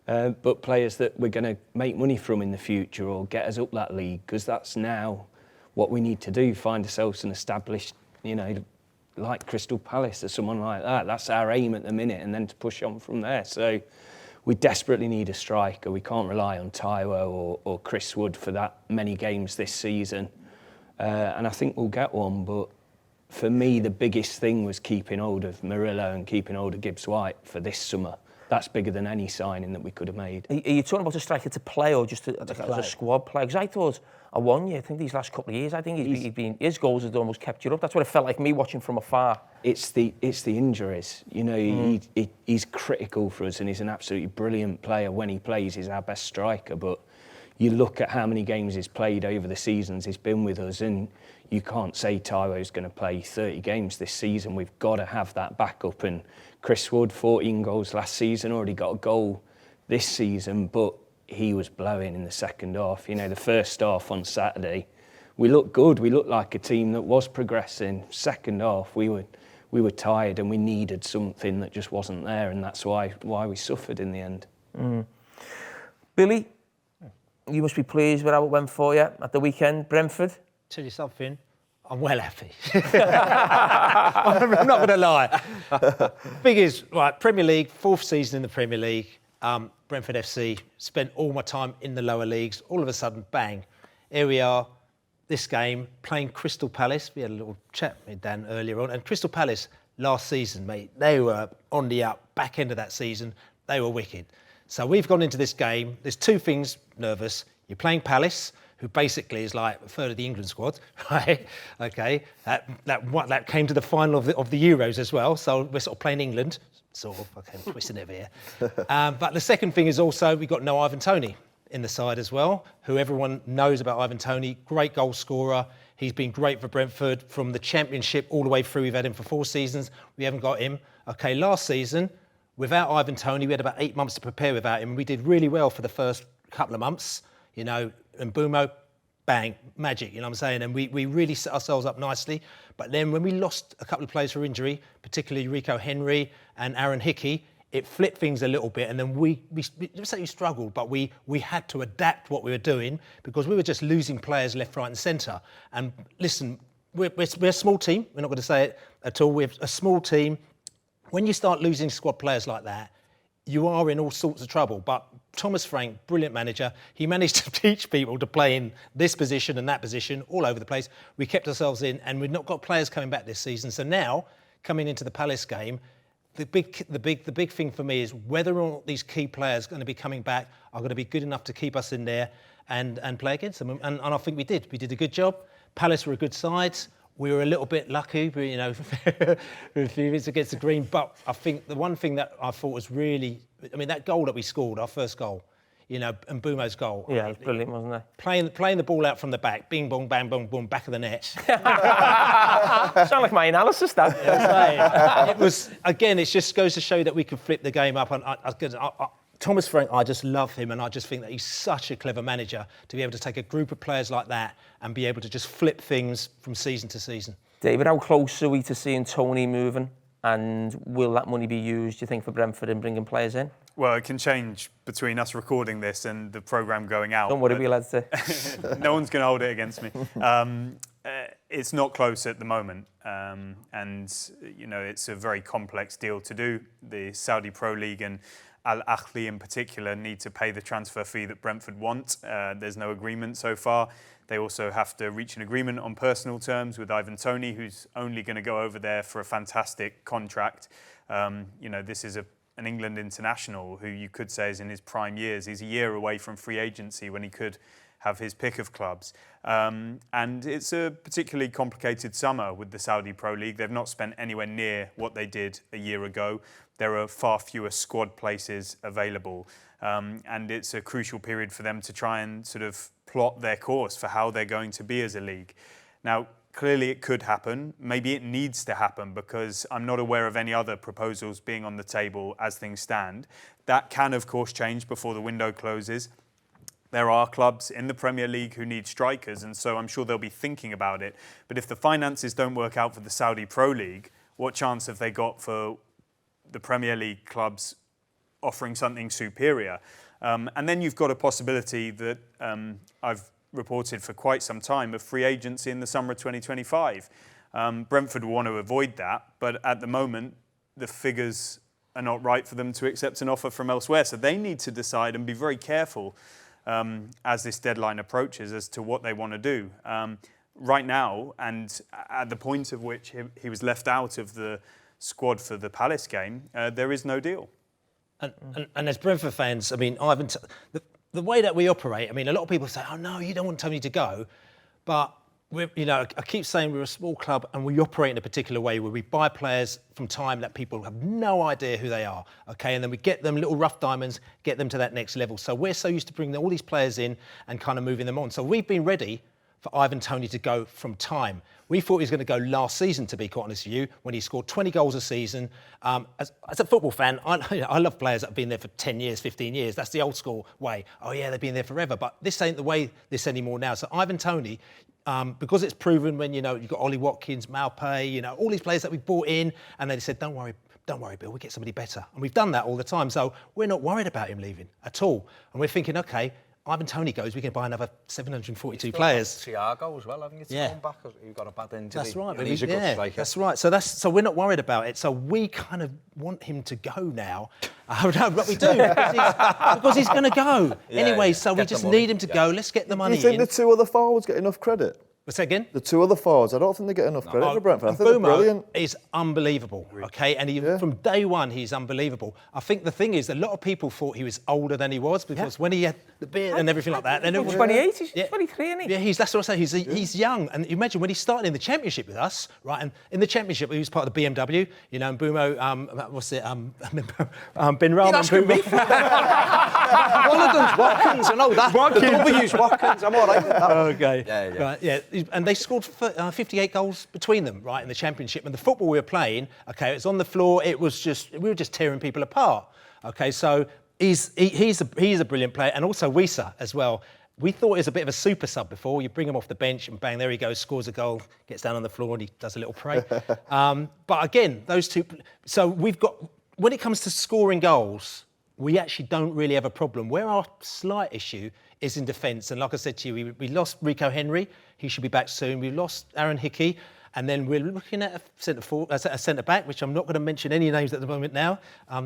Speaker 13: but players that we're going to make money from in the future or get us up that league, because that's now what we need to do, find ourselves an established, like Crystal Palace or someone like that. That's our aim at the minute, and then to push on from there. So we desperately need a striker. We can't rely on Taiwo or Chris Wood for that many games this season. And I think we'll get one, but for me, the biggest thing was keeping hold of Murillo and keeping hold of Gibbs-White for this summer. That's bigger than any signing that we could have made. Are you talking about a striker to play or just as a squad player? Because I thought, I think these last couple of years, I think his goals have almost kept you up. That's what it felt like me watching from afar. It's the injuries. He's critical for us, and he's an absolutely brilliant player. When he plays, he's our best striker. But you look at how many games he's played over the seasons he's been with us, and you can't say Taiwo's going to play 30 games this season. We've got to have that backup. And Chris Wood, 14 goals last season, already got a goal this season, but he was blowing in the second half. The first half on Saturday, we looked good. We looked like a team that was progressing. Second half, we were tired and we needed something that just wasn't there, and that's why we suffered in the end. Billy, you must be pleased with how it went for you at the weekend. Brentford?
Speaker 4: Tell you something, I'm well happy. I'm not going to lie. Thing is, right, Premier League, 4th season in the Premier League, Brentford FC, spent all my time in the lower leagues. All of a sudden, bang, here we are, this game, playing Crystal Palace. We had a little chat with Dan earlier on. And Crystal Palace, last season, mate, they were on the up, back end of that season. They were wicked. So we've gone into this game. There's two things nervous. You're playing Palace, who basically is like a third of the England squad, right? Okay, that came to the final of the Euros as well. So we're sort of playing England, sort of. Okay, I'm twisting it here. But the second thing is also we've got no Ivan Toney in the side as well, who everyone knows about Ivan Toney. Great goal scorer. He's been great for Brentford from the Championship all the way through. We've had him for 4 seasons. We haven't got him. Okay, last season, without Ivan Toney, we had about 8 months to prepare without him. We did really well for the first couple of months, you know, and Boomo, bang, magic, you know what I'm saying? And we really set ourselves up nicely. But then when we lost a couple of players for injury, particularly Rico Henry and Aaron Hickey, it flipped things a little bit. And then we don't say we struggled, but we had to adapt what we were doing because we were just losing players left, right and centre. And listen, we're a small team. We're not going to say it at all. We're a small team. When you start losing squad players like that, you are in all sorts of trouble. But Thomas Frank, brilliant manager, he managed to teach people to play in this position and that position all over the place. We kept ourselves in, and we've not got players coming back this season. So now, coming into the Palace game, the big thing for me is whether or not these key players are going to be coming back are going to be good enough to keep us in there and play against them. And I think we did. We did a good job. Palace were a good side. We were a little bit lucky, but, you know, a few minutes against the green. But I think the one thing that I thought was really, I mean, that goal that we scored, our first goal, you know, and Boomo's goal.
Speaker 2: Yeah, it was brilliant, wasn't it?
Speaker 4: Playing the ball out from the back, bing, bong, bang, bong, boom, back of the net.
Speaker 2: Sound like my analysis, that.
Speaker 4: It was, again, it just goes to show that we can flip the game up. And Thomas Frank, I just love him, and I just think that he's such a clever manager to be able to take a group of players like that and be able to just flip things from season to season.
Speaker 2: David, how close are we to seeing Toney moving? And will that money be used, do you think, for Brentford in bringing players in?
Speaker 6: Well, it can change between us recording this and the programme going out.
Speaker 2: Don't worry, we'll add to.
Speaker 6: No one's going to hold it against me. It's not close at the moment. And, you know, it's a very complex deal to do. The Saudi Pro League and Al Ahly in particular need to pay the transfer fee that Brentford want. There's no agreement so far. They also have to reach an agreement on personal terms with Ivan Toney, who's only going to go over there for a fantastic contract. You know, this is an England international who you could say is in his prime years. He's a year away from free agency when he could have his pick of clubs. And it's a particularly complicated summer with the Saudi Pro League. They've not spent anywhere near what they did a year ago. There are far fewer squad places available. And it's a crucial period for them to try and sort of plot their course for how they're going to be as a league. Now, clearly it could happen. Maybe it needs to happen because I'm not aware of any other proposals being on the table as things stand. That can, of course, change before the window closes. There are clubs in the Premier League who need strikers, and so I'm sure they'll be thinking about it. But if the finances don't work out for the Saudi Pro League, what chance have they got for the Premier League clubs offering something superior? And then you've got a possibility that I've reported for quite some time of free agency in the summer of 2025. Brentford want to avoid that, but at the moment, the figures are not right for them to accept an offer from elsewhere. So they need to decide and be very careful as this deadline approaches as to what they want to do. Right now, and at the point of which he was left out of the squad for the Palace game, there is no deal.
Speaker 4: And as Brentford fans, I mean, the way that we operate, I mean, a lot of people say, oh no, you don't want Tony to go. But, I keep saying we're a small club and we operate in a particular way where we buy players from time that people have no idea who they are, okay? And then we get them little rough diamonds, get them to that next level. So we're so used to bringing all these players in and kind of moving them on. So we've been ready for Ivan Toney to go from time. We thought he was going to go last season, to be quite honest with you, when he scored 20 goals a season. As a football fan, I love players that have been there for 10 years, 15 years. That's the old school way. Oh, yeah, they've been there forever. But this ain't the way this anymore now. So Ivan Toney, because it's proven when, you've got Ollie Watkins, Maupay, all these players that we brought in, and they said, don't worry, Bill, we'll get somebody better. And we've done that all the time. So we're not worried about him leaving at all. And we're thinking, OK, Ivan Toney goes, we can buy another 742 players.
Speaker 9: Thiago as well, haven't you?
Speaker 4: Yeah.
Speaker 9: Come back, he got a bad injury.
Speaker 4: That's right.
Speaker 9: And he's a good striker.
Speaker 4: That's right. So we're not worried about it. So we kind of want him to go now. No, but we do because he's going to go anyway. So we just need him to go. Let's get the money.
Speaker 1: Do you think the two other forwards get enough credit?
Speaker 4: What's that again?
Speaker 1: The two other forwards, I don't think they get enough credit for Brentford. I think they're brilliant.
Speaker 4: Is unbelievable, okay? And from day one, he's unbelievable. I think the thing is, a lot of people thought he was older than he was because when he had the beard and everything like that. Then
Speaker 2: He's 28, he's 23, isn't he?
Speaker 4: Yeah, that's what I say. He's young. And you imagine when he started in the Championship with us, right? And in the Championship, he was part of the BMW, you know, and Bumo, Ben Rahman.
Speaker 9: One of them's Watkins, I know that. The W's Watkins, I'm all right with that.
Speaker 4: Okay.
Speaker 9: Yeah.
Speaker 4: Right, yeah. And they scored 58 goals between them, right, in the Championship. And the football we were playing, okay, it was on the floor. We were just tearing people apart. Okay, so he's a brilliant player, and also Wisa as well. We thought he was a bit of a super sub before. You bring him off the bench and bang, there he goes, scores a goal, gets down on the floor and he does a little pray. But again, those two. So we've got, when it comes to scoring goals, we actually don't really have a problem. Where our slight issue is in defence. And like I said to you, we lost Rico Henry. He should be back soon. We lost Aaron Hickey. And then we're looking at a centre-back, which I'm not going to mention any names at the moment now,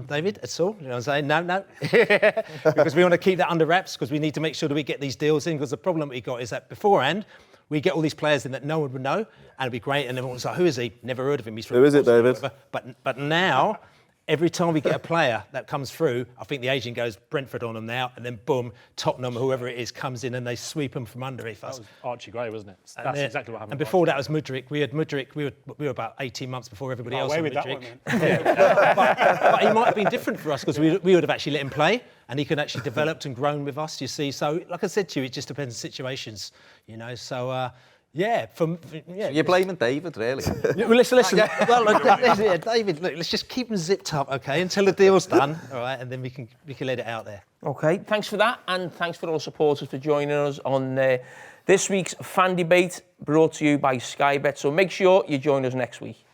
Speaker 4: David, at all. You know what I'm saying? No. Because we want to keep that under wraps, because we need to make sure that we get these deals in, because the problem we got is that beforehand, we get all these players in that no one would know, and it'd be great, and everyone's like, who is he? Never heard of him.
Speaker 1: Who is it, David?
Speaker 4: But now, every time we get a player that comes through, I think the agent goes Brentford on them now, and then boom, Tottenham, whoever it is, comes in and they sweep them from underneath us.
Speaker 11: That was Archie Gray, wasn't it? That's exactly what happened.
Speaker 4: And before that was Mudryk. We had Mudryk. We were about 18 months before everybody else.
Speaker 10: Away with
Speaker 4: Mudryk.
Speaker 10: that one,
Speaker 4: but he might have been different for us because we would have actually let him play, and he could actually developed and grown with us. You see, so like I said to you, it just depends on situations, you know. So. So
Speaker 9: you're blaming David, really?
Speaker 4: Well, listen. Well, David, look, let's just keep them zipped up, okay, until the deal's done, all right, and then we can let it out there.
Speaker 2: Okay, thanks for that, and thanks for all the supporters for joining us on this week's Fan Debate, brought to you by Sky Bet. So make sure you join us next week.